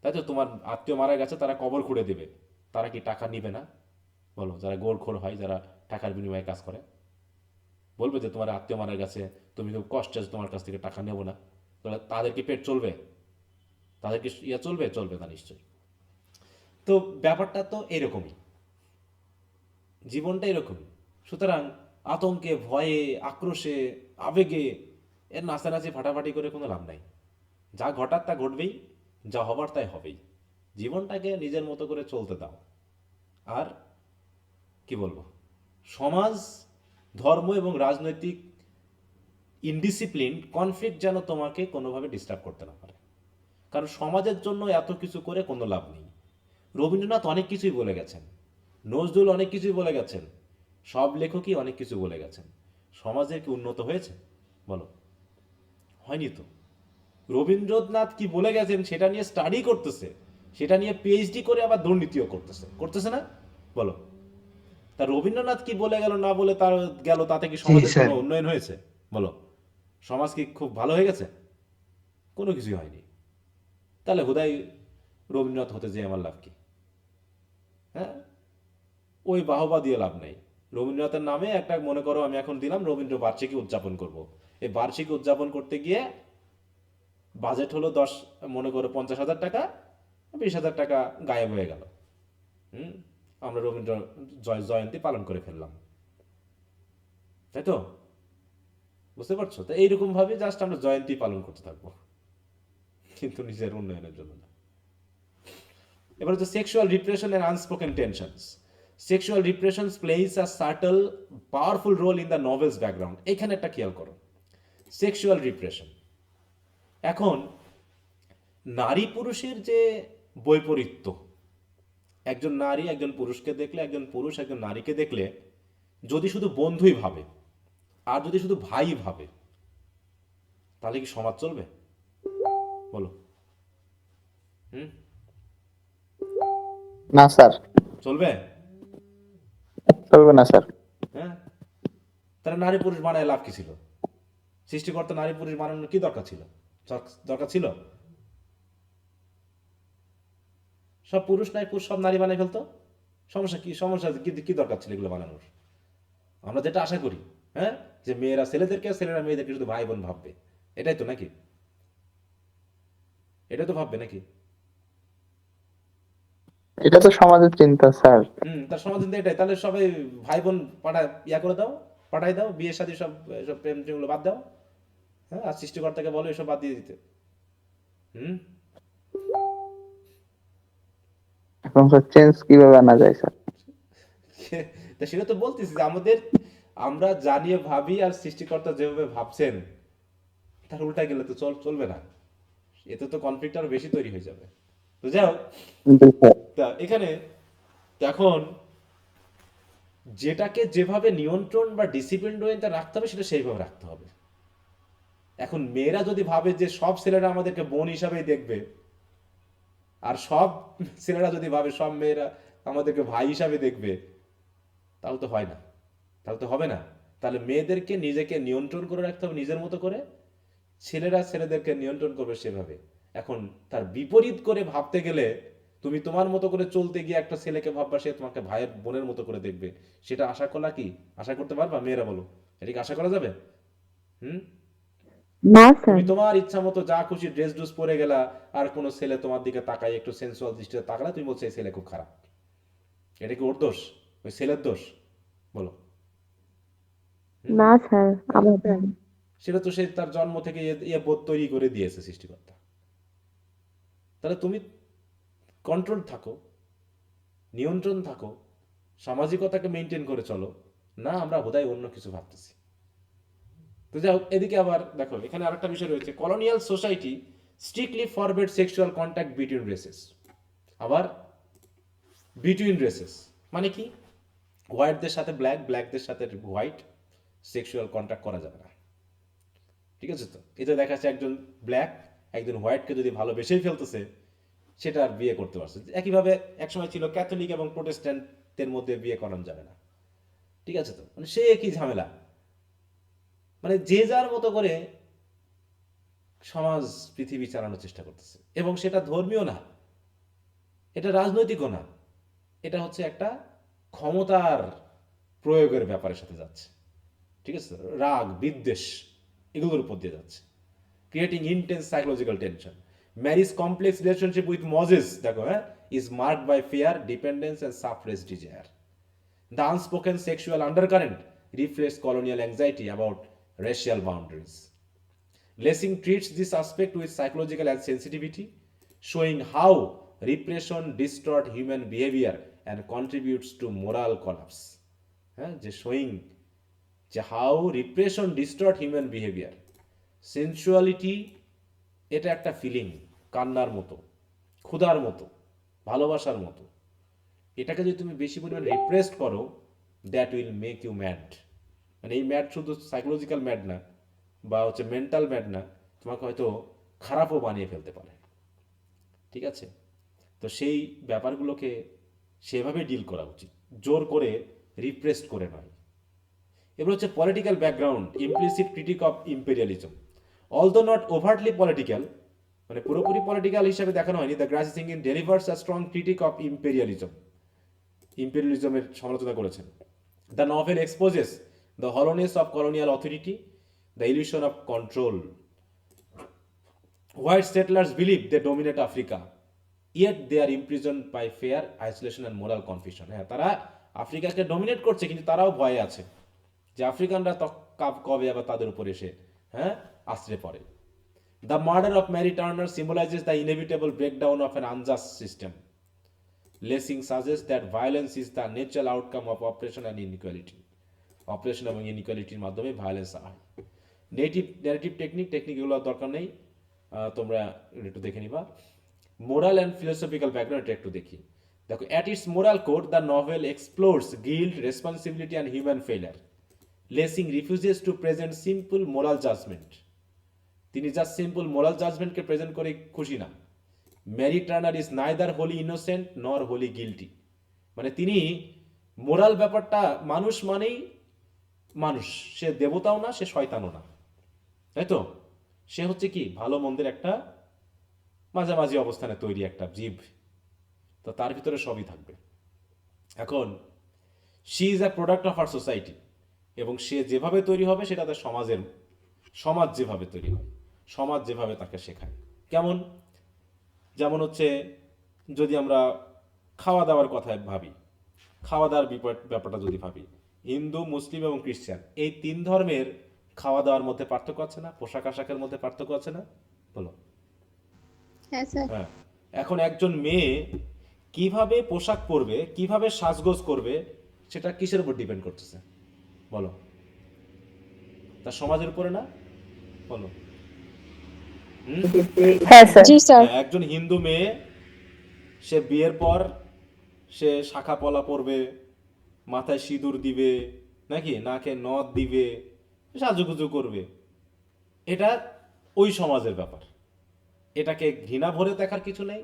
তাই তো তোমার আত্মীয় মারা গেছে তারা কবর খুঁড়ে দেবে, তারা কি টাকা নিবে না? বলো, যারা গোরখোর হয়, যারা টাকার বিনিময়ে কাজ করে, বলবে যে তোমার আত্মীয় মারা গেছে, তুমি খুব কষ্টে আছো, তোমার কাছ থেকে টাকা নেব না। তাহলে তাদের কি পেট চলবে? তাদের কি ইয়ে চলবে? চলবে না নিশ্চয়ই। তো ব্যাপারটা তো এরকমই, জীবনটা এরকমই। সুতরাং আতঙ্কে, ভয়ে, আক্রোশে, আবেগে এর নাচানাচি ফাটাফাটি করে কোনো লাভ নাই। যা ঘটার তা ঘটবেই, যা হবার তাই হবেই। জীবনটাকে নিজের মতো করে চলতে দাও। আর কি বলবো, সমাজ, ধর্ম এবং রাজনৈতিক ইনডিসিপ্লিন, কনফ্লিক্ট যেন তোমাকে কোনোভাবে ডিস্টার্ব করতে না পারে। কারণ সমাজের জন্য এত কিছু করে কোনো লাভ নেই। রবীন্দ্রনাথ অনেক কিছুই বলে গেছেন, নজরুল অনেক কিছুই বলে গেছেন, সব লেখকই অনেক কিছু বলে গেছেন। সমাজের কি উন্নত হয়েছে? বলো, হয়নি তো। রবীন্দ্রনাথ কি বলে গেছেন সেটা নিয়ে স্টাডি করতেছে, সেটা নিয়ে পিএইচডি করে আবার দুর্নীতিও করতেছে, করতেছে না? বলো, তা রবীন্দ্রনাথ কি বলে গেল না বলে তার গেল, তাতে কি জি সমাজের স্যার। কোনো উন্নয়ন হয়েছে? বলো, সমাজ কি খুব ভালো হয়ে গেছে? কোনো কিছুই হয়নি। তাহলে হুদাই রবীন্দ্রনাথ হতে যেয়ে আমার লাভ কি? হ্যাঁ, ওই বাহবা দিয়ে লাভ নেই। রবীন্দ্রনাথের নামে একটা, মনে করো আমি এখন দিলাম রবীন্দ্র বার্ষিকী উদযাপন করব, এই বার্ষিকী উদযাপন করতে গিয়ে বাজেট হলো 10, মনে করো 50,000 টাকা, 20,000 টাকা গায়েব হয়ে গেল। হুম, আমরা রবীন্দ্র জয়ন্তী পালন করে ফেললাম, তাই তো? বুঝতে পারছো তো? এইরকম ভাবে জাস্ট আমরা জয়ন্তী পালন করতে থাকবো, কিন্তু নিজের উন্নয়নের জন্য না। এবার হচ্ছে sexual repression and unspoken tensions. Sexual repressions plays a subtle powerful role in the novel's background. এখানে একটা খেয়াল করো, সেক্সুয়াল রিপ্রেশন। এখন নারী পুরুষের যে বৈপরীত্য, একজন নারী একজন পুরুষকে দেখলে, একজন পুরুষ একজন নারীকে দেখলে যদি শুধু বন্ধুই ভাবে আর যদি শুধু ভাই ভাবে, তাহলে কি সমাজ চলবে? বলো। হুম, না স্যার, চলবে? চলবে না স্যার। হ্যাঁ, তাহলে নারী পুরুষ বানায় লাভ কি ছিল? সৃষ্টিকর্তা নারী পুরুষ বানানোর কি দরকার ছিল? দরকার ছিল? সব পুরুষ নাই পুরুষ সব নারী বানাই ফেলতো, সমস্যা কি? সমস্যা কি? কি দরকার ছিল এগুলো বানানোর? আমরা যেটা আশা করি, হ্যাঁ, যে মেয়েরা ছেলেদেরকে, ছেলেরা মেয়েদেরকে শুধু ভাই বোন ভাববে, এটাই তো নাকি? এটা তো ভাববে নাকি? এটা তো সমাজের চিন্তা স্যার। তার সমাধান তো এটাই। তাহলে সবাই ভাই বোন ইয়া করে দাও, পাঠাই দাও, বিয়ে শাদী সব, এসব প্রেম যেগুলো বাদ দাও। হ্যাঁ, আর সৃষ্টিকর্তাকে বলো এসব বাদ দিয়ে দিতে। হুম, এখন স্যার চেঞ্জ কিভাবে আনা যায় স্যার? তা সেটা তো বলতেছি যে আমাদের, আমরা জানিয়ে ভাবি আর সৃষ্টিকর্তা যেভাবে ভাবছেন তার উল্টা গেলে তো চলবে না। এতে তো কনফ্লিক্ট আরো বেশি তৈরি হয়ে যাবে। তো যাই হোক, জি স্যার। তা এখানে এখন যেটাকে যেভাবে নিয়ন্ত্রণ বা ডিসিপ্লিন ওয়েতে রাখতে হবে সেটা সেইভাবে রাখতে হবে। এখন মেয়েরা যদি ভাবে যে সব ছেলেরা আমাদেরকে বোন হিসাবেই দেখবে, আর সব ছেলেরা যদি ভাবে সব মেয়েরা আমাদেরকে ভাই হিসাবে দেখবে, তাহলে তো হয় না, তাহলে তো হবে না। তাহলে মেয়েদেরকে নিজেকে নিয়ন্ত্রণ করে রাখতে হবে নিজের মতো করে, ছেলেরা ছেলেদেরকে নিয়ন্ত্রণ করবে সেভাবে। এখন তার বিপরীত করে ভাবতে গেলে, তুমি তোমার মতো করে চলতে গিয়ে একটা ছেলেকে ভাববা সে তোমাকে ভাইয়ের বোনের মতো করে দেখবে, সেটা আশা করা কি? আশা করতে পারবা? মেয়েরা বলো, এটা কি আশা করা যাবে? হুম, না স্যার। তুমি তোমার ইচ্ছা মতো যা খুশি ড্রেস ড্রেস পরে গেলা, আর কোনো ছেলে তোমার দিকে তাকায় একটু সেন্সুয়াল দৃষ্টিতে তাকালা, তুমি বলছো এই ছেলে খুব খারাপ। এটা কি ওর দোষ? ওই ছেলের দোষ? বলো। হুম, না স্যার, আমার সেটা তো সে তার জন্ম থেকে বোধ তৈরি করে দিয়েছে সৃষ্টিকর্তা। তাহলে তুমি কন্ট্রোল থাকো, নিয়ন্ত্রণ থাকো, সামাজিকতাকে মেনটেন করে চলো। না, আমরা বোধহয় অন্য কিছু ভাবতেছি। তো যাই হোক, এদিকে আবার দেখো এখানে আরেকটা বিষয় রয়েছে, colonial society strictly forbid sexual contact between races. আবার বিটুইন রেসেস মানে কি, হোয়াইটদের সাথে ব্ল্যাক, ব্ল্যাকদের সাথে হোয়াইট সেক্সুয়াল কন্ট্যাক্ট করা যাবে না, ঠিক আছে? তো এটা দেখা যাচ্ছে একজন ব্ল্যাক একজন হোয়াইটকে যদি ভালোবেসেই ফেলতেছে, সেটা আর বিয়ে করতে পারছে। একইভাবে একসময় ছিল ক্যাথলিক এবং প্রোটেস্ট্যান্টদের মধ্যে বিয়ে করানো যাবে না, ঠিক আছে? তো মানে সে কি ঝামেলা, মানে যে যার মতো করে সমাজ পৃথিবী চালানোর চেষ্টা করতেছে, এবং সেটা ধর্মীয় না, এটা রাজনৈতিকও না, এটা হচ্ছে একটা ক্ষমতার প্রয়োগের ব্যাপারের সাথে যাচ্ছে, ঠিক আছে? রাগ বিদ্বেষ এগুলোর উপর দিয়ে যাচ্ছে, creating intense psychological tension. Mary's complex relationship with Moses, দেখো হ্যাঁ, is marked by fear, dependence and suppressed desire. The unspoken sexual undercurrent reflects colonial anxiety about racial boundaries. Lessing treats this aspect with psychological sensitivity, showing how repression distorts human behavior and contributes to moral collapse. হ্যাঁ, যে showing যে how repression distort human behavior. Sensuality এটা একটা feeling, কান্নার মতো, ক্ষুধার মতো, ভালোবাসার মতো। এটাকে যদি তুমি বেশি পরিমাণ রিপ্রেসড করো, that will make you mad. মানে এই ম্যাড শুধু সাইকোলজিক্যাল ম্যাড না, বা হচ্ছে মেন্টাল ম্যাড না, তোমাকে হয়তো খারাপও বানিয়ে ফেলতে পারে, ঠিক আছে? তো সেই ব্যাপারগুলোকে সেভাবে ডিল করা উচিত, জোর করে রিপ্রেসড করে নয়। এবার হচ্ছে political background, implicit critique of imperialism. Although not overtly political, মানে পুরোপুরি পলিটিক্যাল হিসাবে দেখানো হয়নি, the grass is singing delivers a strong critique of ইম্পেরিয়ালিজমের সমালোচনা করেছেন। The novel exposes the hollowness of colonial authority, the illusion of control. White settlers believe they dominate Africa, yet they are imprisoned by fear, isolation and moral confusion. হ্যাঁ, তারা আফ্রিকাকে dominate করছে, কিন্তু তারাও ভয়ে আছে যে আফ্রিকানরা কবে আবার তাদের উপর এসে আশ্রে পড়ে। The murder of Mary Turner symbolizes the inevitable breakdown of an unjust system. Lessing suggests that violence is the natural outcome of oppression and inequality. Operation এবং ইনইকুয়ালিটির মাধ্যমে ভায়োলেন্স হয়। নেগেটিভ টেকনিক এগুলো দরকার নেই, তোমরা একটু দেখে নিবা। মোরাল অ্যান্ড ফিলোসফিক্যাল ব্যাকগ্রাউন্ড একটু দেখি। দেখো, at its moral code the novel explores guilt, responsibility and human failure. Lessing refuses to present simple moral judgement. তিনি জাস্ট সিম্পল মোরাল জাজমেন্টকে প্রেজেন্ট করে খুশি না। Mary Turner is neither wholly innocent nor wholly guilty, মানে তিনি moral ব্যাপারটা, মানুষ মানেই মানুষ, সে দেবতাও না, সে শয়তানও না, তাই তো? সে হচ্ছে কি ভালো মন্দের একটা মাঝামাঝি অবস্থানে তৈরি একটা জীব, তো তার ভিতরে সবই থাকবে। এখন she is a product of our society, এবং সে যেভাবে তৈরি হবে সেটা তার সমাজ যেভাবে তৈরি হয়, সমাজ যেভাবে তাকে শেখায়। কেমন? যেমন হচ্ছে, যদি আমরা খাওয়া দাওয়ার কথা ভাবি, খাওয়া দাওয়ার ব্যাপারটা যদি ভাবি, হিন্দু, মুসলিম এবং খ্রিস্টান এই তিন ধর্মের খাওয়া দাওয়ার মধ্যে পার্থক্য আছে না? পোশাক আশাকের মধ্যে পার্থক্য আছে না? বলো। হ্যাঁ স্যার। হ্যাঁ, এখন একজন মেয়ে কিভাবে পোশাক পরবে, কিভাবে সাজগোজ করবে, সেটা কিসের উপর ডিপেন্ড করতেছে বলো? তার সমাজের উপরে না? বলো। হ্যাঁ স্যার। জি স্যার। হ্যাঁ, একজন হিন্দু মেয়ে, সে বিয়ের পর সে শাখা পলা পরবে, মাথায় সিঁদুর দিবে, নাকি নাকে নথ দিবে, সাজুগুজু করবে, এটা ওই সমাজের ব্যাপার। এটাকে ঘৃণা ভরে দেখার কিছু নেই,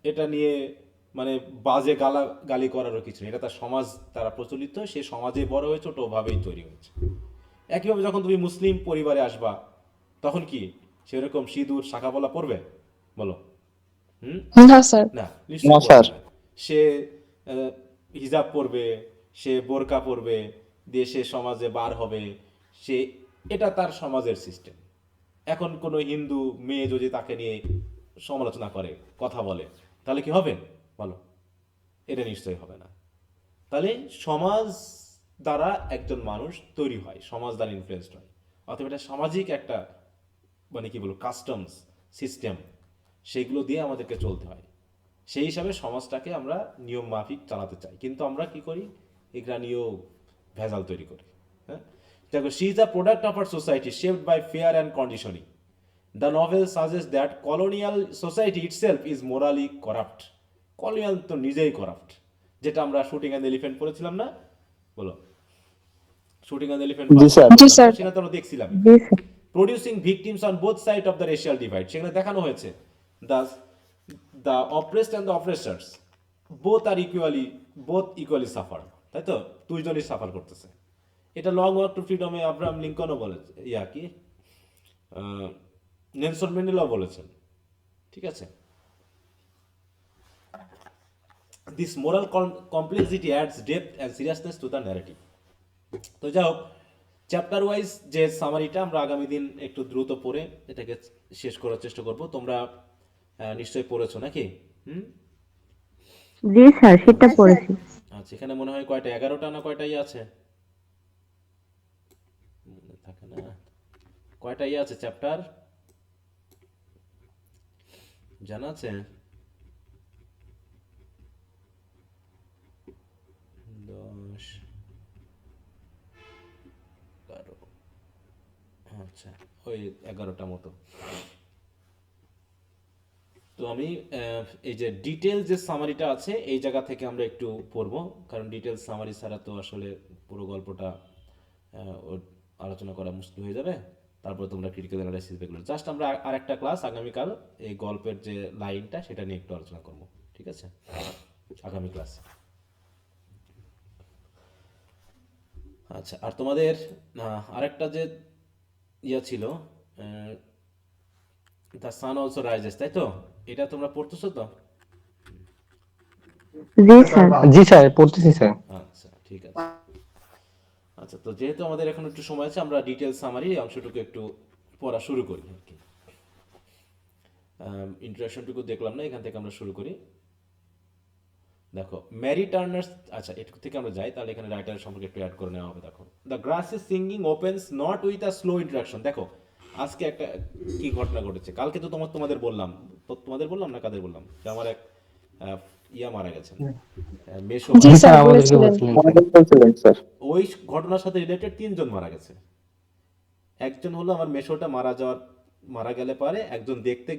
এটা নিয়ে মানে বাজে গালি করারও কিছু নেই। এটা তার সমাজ দ্বারা প্রচলিত, সে সমাজে বড় হয়েছে, ওটা ওভাবেই তৈরি হয়েছে। একইভাবে যখন তুমি মুসলিম পরিবারে আসবা, তখন কি সেরকম সিঁদুর শাখা পলা পরবে? বলো। না স্যার। না, না, নিশ্চয়ই স্যার। পরবে না। সে হিজাব পরবে, সে বোরকা পরবে, দিয়ে সে সমাজে বার হবে, সে এটা তার সমাজের সিস্টেম। এখন কোনো হিন্দু মেয়ে যদি তাকে নিয়ে সমালোচনা করে, কথা বলে, তাহলে কি হবে বলো? এটা নিশ্চয়ই হবে না। তাহলে সমাজ দ্বারা একজন মানুষ তৈরি হয়, সমাজ দ্বারা ইনফ্লুয়েসড হয়, অথবা এটা সামাজিক একটা মানে কি বলবো কাস্টমস সিস্টেম, সেইগুলো দিয়ে আমাদেরকে চলতে হয়। সেই হিসাবে সমাজটাকে আমরা নিয়ম মাফিক চালাতে চাই, কিন্তু আমরা কি করি? এগুলা নিয়েও ভেজাল তৈরি করি। হ্যাঁ, দেখো, she is a product of our society shaped by fear and conditioning. The novel suggests that colonial society itself is morally corrupt. Colonial তো নিজেই করাপ্ট, যেটা আমরা শুটিং অ্যান্ড এলিফ্যান্ট পড়েছিলাম না, বলো শুটিং অ্যান্ড এলিফ্যান্ট জি স্যার। জি sir. সেটা তো আমরা দেখছিলাম। জি sir producing victims on both side of the racial divide, সেখানে দেখানো হয়েছে the oppressed and the oppressors both equally suffer, তাই তো, দুইজনই সাফার করতেছে। এটা লং ওয়াক টু ফ্রিডমে আব্রাহাম লিঙ্কনও বলেছে, কি নেলসন ম্যান্ডেলাও বলেছেন, ঠিক আছে। This moral complexity adds depth and seriousness to the narrative. তো যাই হোক, চ্যাপ্টার ওয়াইজ যে সামারিটা আমরা আগামী দিন একটু দ্রুত পড়ে এটাকে শেষ করার চেষ্টা করব। তোমরা নিশ্চয়ই পড়েছো নাকি? জি স্যার সেটা পড়েছি। আচ্ছা, এখানে মনে হয় কয়টা, 11টা না কয়টা আছে, মনে থাকে না, কয়টা আছে চ্যাপ্টার জানা আছে? 10, 11, আচ্ছা ওই 11টা মতো। তো আমি এই যে ডিটেলস যে সামারিটা আছে এই জায়গা থেকে আমরা একটু পড়বো, কারণ ডিটেলস সামারি ছাড়া তো আসলে পুরো গল্পটা আলোচনা করা মুশকিল হয়ে যাবে। তারপরে তোমরা ক্রিটিক্যাল অ্যানালাইসিস দেখলো, জাস্ট আমরা আরেকটা ক্লাস আগামীকাল এই গল্পের যে লাইনটা সেটা নিয়ে একটু আলোচনা করবো, ঠিক আছে, আগামী ক্লাসে। আচ্ছা, আর তোমাদের আরেকটা যে ছিল, দ্য সান অলসো রাইজেস, তাই তো, এটা তোমরা পড়তেছো তো? জি স্যার। জি স্যার, পড়তেছি স্যার। আচ্ছা ঠিক আছে। আচ্ছা, তো যেহেতু আমাদের এখন একটু সময় আছে, আমরা ডিটেলস সামারি অংশটুকু একটু পড়া শুরু করি আর কি। ইন্ট্রোডাকশনটুকু দেখলাম না, এখান থেকে আমরা শুরু করি। দেখো, ম্যারি টার্নার্স, আচ্ছা এটুকু থেকে আমরা যাই, তাহলে এখানে রাইটার সম্পর্কে একটু অ্যাড করে নেওয়া হবে। দেখো, the grass is singing opens not with a slow interaction. দেখো আজকে একটা কি ঘটনা ঘটেছে, কালকে তো তোমাদের বললাম না, কাদের বললাম, যে আমার এক ইয়া মারা গেছেন, মেশো জি জি স্যার, স্যার, আমাদেরকে বলেছিলেন। বলছিলেন স্যার। আমাদের বলছিলেন স্যার। ওই ঘটনার সাথে রিলেটেড 3 জন মারা গেছে। একজন হলো আমার মেশোটা মারা গেলে পরে একজন দেখতে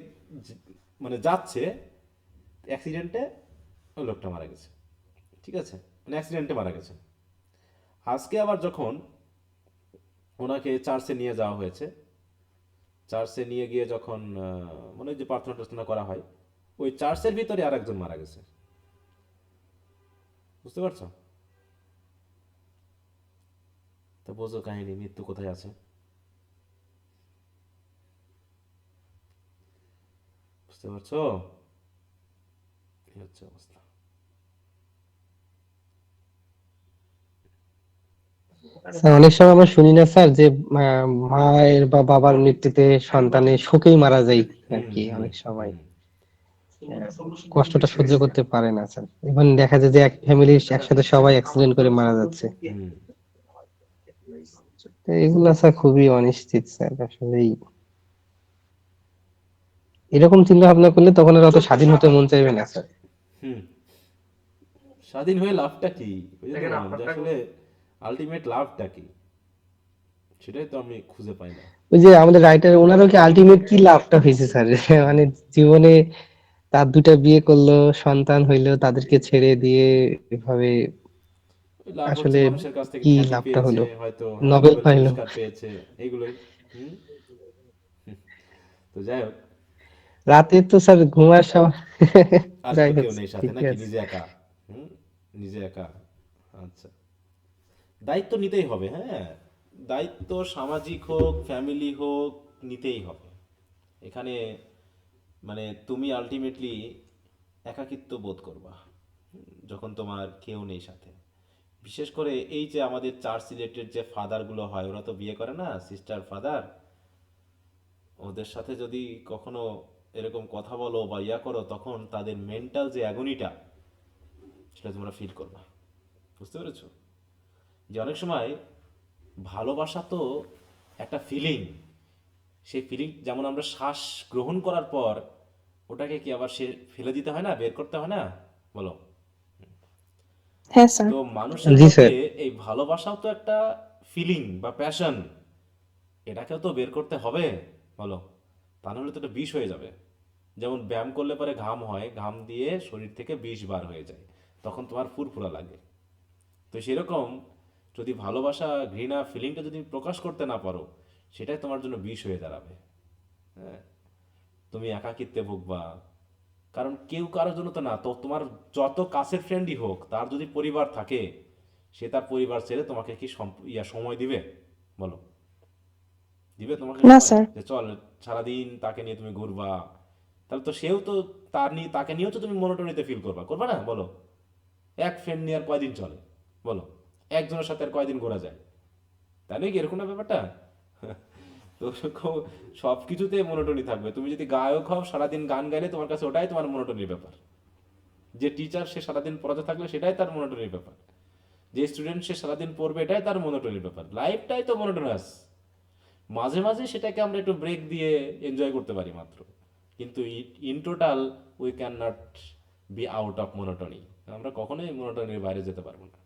মানে যাচ্ছে, অ্যাক্সিডেন্টে ওই লোকটা মারা গেছে, ঠিক আছে, মানে অ্যাক্সিডেন্টে মারা গেছে। আজকে আবার যখন ওনাকে চার্চে নিয়ে যাওয়া হয়েছে, চার্চে নিয়ে গিয়ে যখন মানে যে প্রার্থনা টার্থনা করা হয়, ওই চার্চের ভিতরে আর একজন মারা গেছে, বুঝতে পারছো? তো বোঝো কাহিনী, মৃত্যু কোথায় আছে, বুঝতে পারছো? এই হচ্ছে অবস্থা। স্যার, অনেক সময় আমরা শুনি না স্যার যে মায়ের বা বাবার মৃত্যুতে সন্তানের শোকেই মারা যায় আর কি, অনেক সময় কষ্টটা সহ্য করতে পারে না স্যার। এখন দেখা যায় যে এক ফ্যামিলির একসাথে সবাই অ্যাক্সিডেন্ট করে মারা যাচ্ছে। হুম। তো এগুলা স্যার খুবই অনিশ্চিত স্যার, আসলেই এরকম চিন্তা ভাবনা করলে তখন আর অত স্বাধীন হতে মন চাইবে না স্যার। হুম, স্বাধীন হয়ে লাভটা কি, ওই যে বললাম যে আসলে আলটিমেট লাভটা কি, সেটাই তো আমি খুঁজে পাই না। ওই যে আমাদের রাইটার, ওনারও কি আলটিমেট কি লাভটা হয়েছে স্যার? মানে জীবনে তার 2টা বিয়ে করলো, সন্তান হইলো, তাদেরকে ছেড়ে দিয়ে এভাবে ওই লাভ হচ্ছে আসলে মানুষের কাছ থেকে কি খ্যাতি লাভটা পেয়েছে, হলো? হয়তো নোবেল নোবেল পাইলো। পুরস্কার পেয়েছে, এইগুলোই। হুম। তো যাই হোক, রাতে তো স্যার ঘুমার সময় আর যাই তো হোক, কেউ নেই সাথে, ঠিকই নাকি আছে। নিজে একা? হুম, নিজে একা। আচ্ছা, দায়িত্ব নিতেই হবে, হ্যাঁ, দায়িত্ব সামাজিক হোক ফ্যামিলি হোক নিতেই হবে। এখানে মানে তুমি আলটিমেটলি একাকিত্ব বোধ করবা যখন তোমার কেউ নেই সাথে। বিশেষ করে এই যে আমাদের চার্চ রিলেটেড যে ফাদারগুলো হয়, ওরা তো বিয়ে করে না, সিস্টার ফাদার, ওদের সাথে যদি কখনো এরকম কথা বলো বা ইয়া করো, তখন তাদের মেন্টাল যে অ্যাগনিটা সেটা তোমরা ফিল করবা, বুঝতে পেরেছো? যে অনেক সময় ভালোবাসা তো একটা ফিলিং, সেই ফিলিং যেমন আমরা শ্বাস গ্রহণ করার পর ওটাকে কি আবার সে ফেলে দিতে হয় না, বের করতে হয় না, বলো? হ্যাঁ স্যার। তো মানুষের জি মধ্যে স্যার। এই ভালোবাসাও তো একটা ফিলিং বা প্যাশন, এটাকেও তো বের করতে হবে, বলো। তা নাহলে তো এটা বিষ হয়ে যাবে। যেমন ব্যায়াম করলে পরে ঘাম হয়, ঘাম দিয়ে শরীর থেকে বিষ বার হয়ে যায়, তখন তোমার ফুরফুরা লাগে। তো সেরকম যদি ভালোবাসা, ঘৃণা, ফিলিংটা যদি প্রকাশ করতে না পারো, সেটাই তোমার জন্য বিষ হয়ে দাঁড়াবে। হ্যাঁ, তুমি একাকিত্বে ভুগবা। কারণ কেউ কারোর জন্য তো না, তো তোমার যত কাছের ফ্রেন্ডই হোক, তার যদি পরিবার থাকে, সে তার পরিবার ছেড়ে তোমাকে কি সময় দিবে, বলো? দিবে তোমাকে না সময়? স্যার। যে চল সারাদিন তাকে নিয়ে তুমি ঘুরবা, তাহলে তো সেও তো তাকে নিয়েও তো তুমি মনোটনিতে ফিল করবা, করবা না, বলো? এক ফ্রেন্ড নিয়ে আর কয়দিন চলে, বলো? একজনের সাথে আর কয়দিন ঘোরা যায়? তাই নয় কি, এরকম না ব্যাপারটা? তো সব কিছুতে মনোটনি থাকবে। তুমি যদি গায়ক হও, সারাদিন গান গাইলে তোমার কাছে ওটাই তোমার মনোটনির ব্যাপার। যে টিচার, সে সারাদিন পড়াতে থাকলে সেটাই তার মনোটনির ব্যাপার। যে স্টুডেন্ট, সে সারাদিন পড়বে, এটাই তার মনোটনির ব্যাপার। লাইফটাই তো মনোটোনাস। মাঝে মাঝে সেটাকে আমরা একটু ব্রেক দিয়ে এনজয় করতে পারি মাত্র, কিন্তু in total we can not be out of monotony. আমরা কখনোই মনোটনির বাইরে যেতে পারবো না।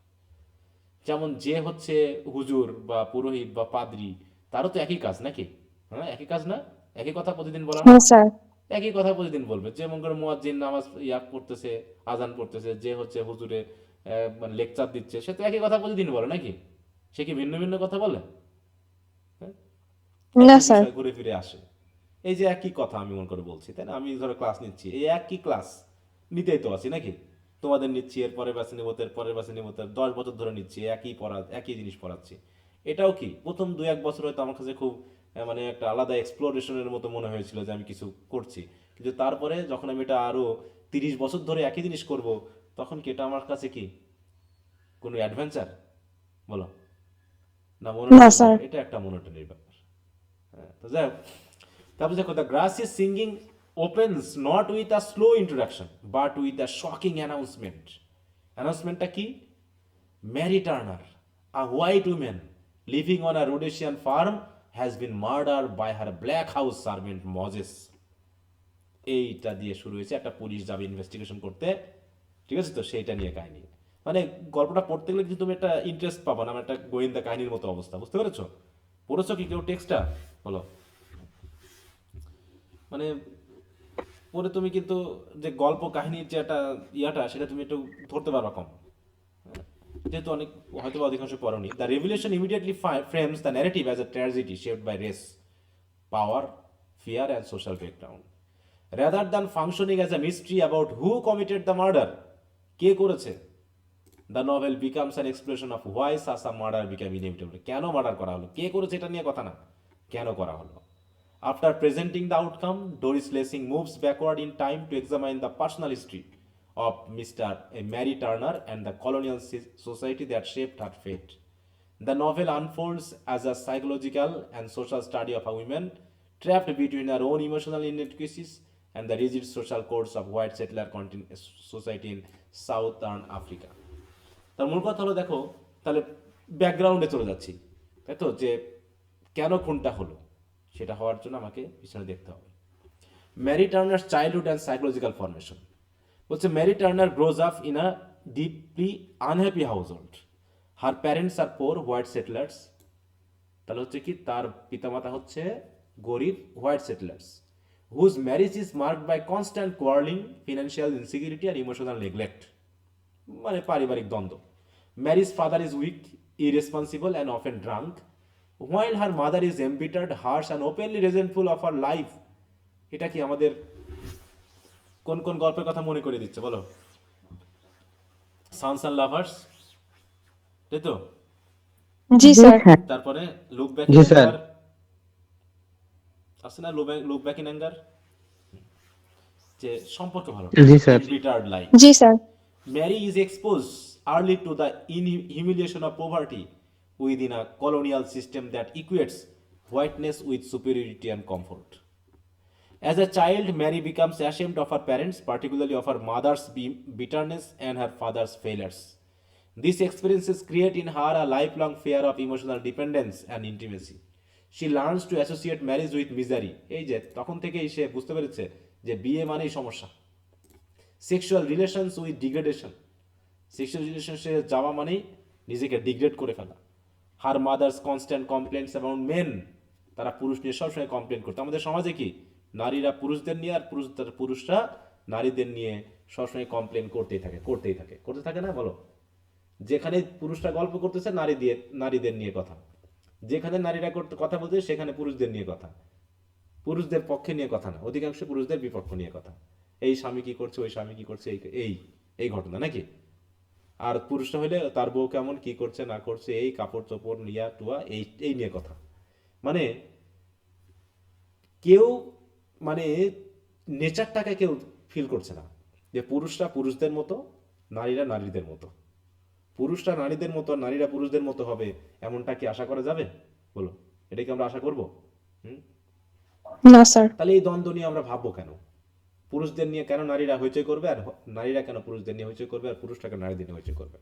যেমন যে হচ্ছে হুজুর বা পুরোহিত বা পাদ্রী, তারও তো একই কাজ নাকি? হ্যাঁ, একই কাজ না? একই কথা প্রতিদিন বলা না? হ্যাঁ স্যার। একই কথা প্রতিদিন বলবে। যে মনে করে মুয়াজ্জিন নামাজ পড়তেছে, আজান পড়তেছে, যে হচ্ছে হুজুরে মানে লেকচার দিচ্ছে, সে তো একই কথা প্রতিদিন বলে নাকি? সে কি ভিন্ন ভিন্ন কথা বলে? হ্যাঁ, না একই স্যার। বিষয় ঘুরে ফিরে আসে। এই যে একই কথা আমি মনে করে বলছি, তাই না? আমি ধরো ক্লাস নিচ্ছি, এই একই ক্লাস নিতেই তো আছি নাকি? তোমাদের নিচ্ছি, এর পরের বাসে নেবো, এর পরের বাসে নেবো, 10 বছর ধরে নিচ্ছি, একই জিনিস পড়াচ্ছি। এটাও কি প্রথম 2-1 বছর হয়তো আমার কাছে খুব মানে একটা আলাদা এক্সপ্লোরেশনের মতো মনে হয়েছিল যে আমি কিছু করছি, কিন্তু তারপরে যখন আমি এটা আরো 30 বছর ধরে একই জিনিস করব, তখন কি এটা আমার কাছে কি কোনো অ্যাডভেঞ্চার, বলো? না না মনোটনির স্যার। ব্যাপার, এটা একটা মনোটনির ব্যাপার। হ্যাঁ, তো যাই হোক, তারপর দেখো, the grass is singing opens not with a slow introduction but with a shocking announcement. অ্যানাউন্সমেন্টটা কি? Mary Turner, a white women living on a Rhodesian farm, has been murder by her black house servant Moses. এইটা দিয়ে শুরু হয়েছে, একটা police যাবে investigation করতে, ঠিক আছে? তো সেইটা নিয়ে কাহিনী। মানে গল্পটা পড়তে গেলে কিন্তু তুমি একটা ইন্টারেস্ট পাবা না, মানে একটা গোয়েন্দা কাহিনীর মতো অবস্থা, বুঝতে পেরেছো? পড়েছো কি কেউ টেক্সটটা, বলো? মানে পরে তুমি কিন্তু যে গল্প কাহিনীর যে একটা সেটা তুমি একটু ধরতে পারবা কম, যেহেতু অনেক হয়তো বা অধিকাংশ পড়নি। The revelation immediately frames the narrative as a tragedy shaped by race, power, fear and social background, rather than functioning as a mystery about who committed the murder, কে করেছে। The novel becomes an expression of why such a murder become inevitable, কেন murder করা হলো, কে করেছে এটা নিয়ে কথা না, কেন করা হলো। After presenting the outcome, Doris Lessing moves backward in time to examine the personal history of Mr. Mary Turner and the colonial society that shaped her fate. The novel unfolds as a psychological and social study of a woman trapped between her own emotional inadequacies and the rigid social codes of white settler society in Southern Africa. তার মূল কথা হলো, দেখো তাহলে ব্যাকগ্রাউন্ডে চলে যাচ্ছি, তাই তো, যে কেন খুনটা হলো, সেটা হওয়ার জন্য আমাকে পিছনে দেখতে হবে। Mary Turner childhood and psychological formation. বলছে Mary Turner grows up in a deeply unhappy household, her parents are poor white settlers. তাহলে হচ্ছে কি, তার পিতামাতা হচ্ছে গরিব white settlers, whose marriage is marked by constant quarreling, financial insecurity আর emotional neglect, মানে পারিবারিক দ্বন্দ্ব। Mary's father is weak, irresponsible and often drunk, while her mother is embittered, harsh and openly resentful of her life. এটা কি আমাদের কোন কোন গল্পের কথা মনে করে দিচ্ছে, বলো? সানস অ্যান্ড লাভার্স, তাই তো? জি জি স্যার। স্যার। তারপরে লুক ব্যাক জি ইন স্যার। অ্যাঙ্গার, আছে না লুক ব্যাক ইন অ্যাঙ্গার, যে সম্পর্ক ভালো, জি স্যার। embittered life. জি sir. Mary is exposed early to the humiliation of poverty within a colonial system that equates whiteness with superiority and comfort. As a child, Mary becomes ashamed of her parents, particularly of her mother's bitterness and her father's failures. These experiences create in her a lifelong fear of emotional dependence and intimacy. She learns to associate marriage with misery. এই যে তখন থেকেই সে বুঝতে পেরেছে যে বিয়ে মানেই সমস্যা। Sexual relations with degradation, sexual রিলেশনশিপে যাওয়া মানেই নিজেকে ডিগ্রেড করে ফেলা। Her mother's constant complaints about men, তারা পুরুষ নিয়ে সবসময় কমপ্লেন করতো। আমাদের সমাজে কি নারীরা পুরুষদের নিয়ে আর পুরুষরা নারীদের নিয়ে সবসময় কমপ্লেন করতে থাকে না বলো? যেখানে পুরুষরা গল্প করতেছে নারীদের নিয়ে কথা, যেখানে নারীরা কথা বলতে সেখানে পুরুষদের নিয়ে কথা, পুরুষদের পক্ষে নিয়ে কথা না, অধিকাংশ পুরুষদের বিপক্ষ নিয়ে কথা। এই স্বামী কি করছে, ওই স্বামী কি করছে, এই এই ঘটনা নাকি? আর পুরুষরা হলে তার বউ কেমন, কি করছে না করছে, এই কাপড় চোপড় নিয়া টুয়া এই নিয়ে কথা। মানে কেউ মানে নেচারটাকে কেউ ফিল করছে না যে পুরুষরা পুরুষদের মতো, নারীরা নারীদের মতো। পুরুষরা নারীদের মতো, নারীরা পুরুষদের মতো হবে, এমনটা কি আশা করা যাবে বলো? এটা কি আমরা আশা করবো? না স্যার। তাহলে এই দ্বন্দ্ব নিয়ে আমরা ভাববো কেন? পুরুষদের নিয়ে কেন নারীরা হইচই করবে, আর নারীরা কেন পুরুষদের নিয়ে হইচই করবে, আর পুরুষরা কেন নারীদের নিয়ে হইচই করবে?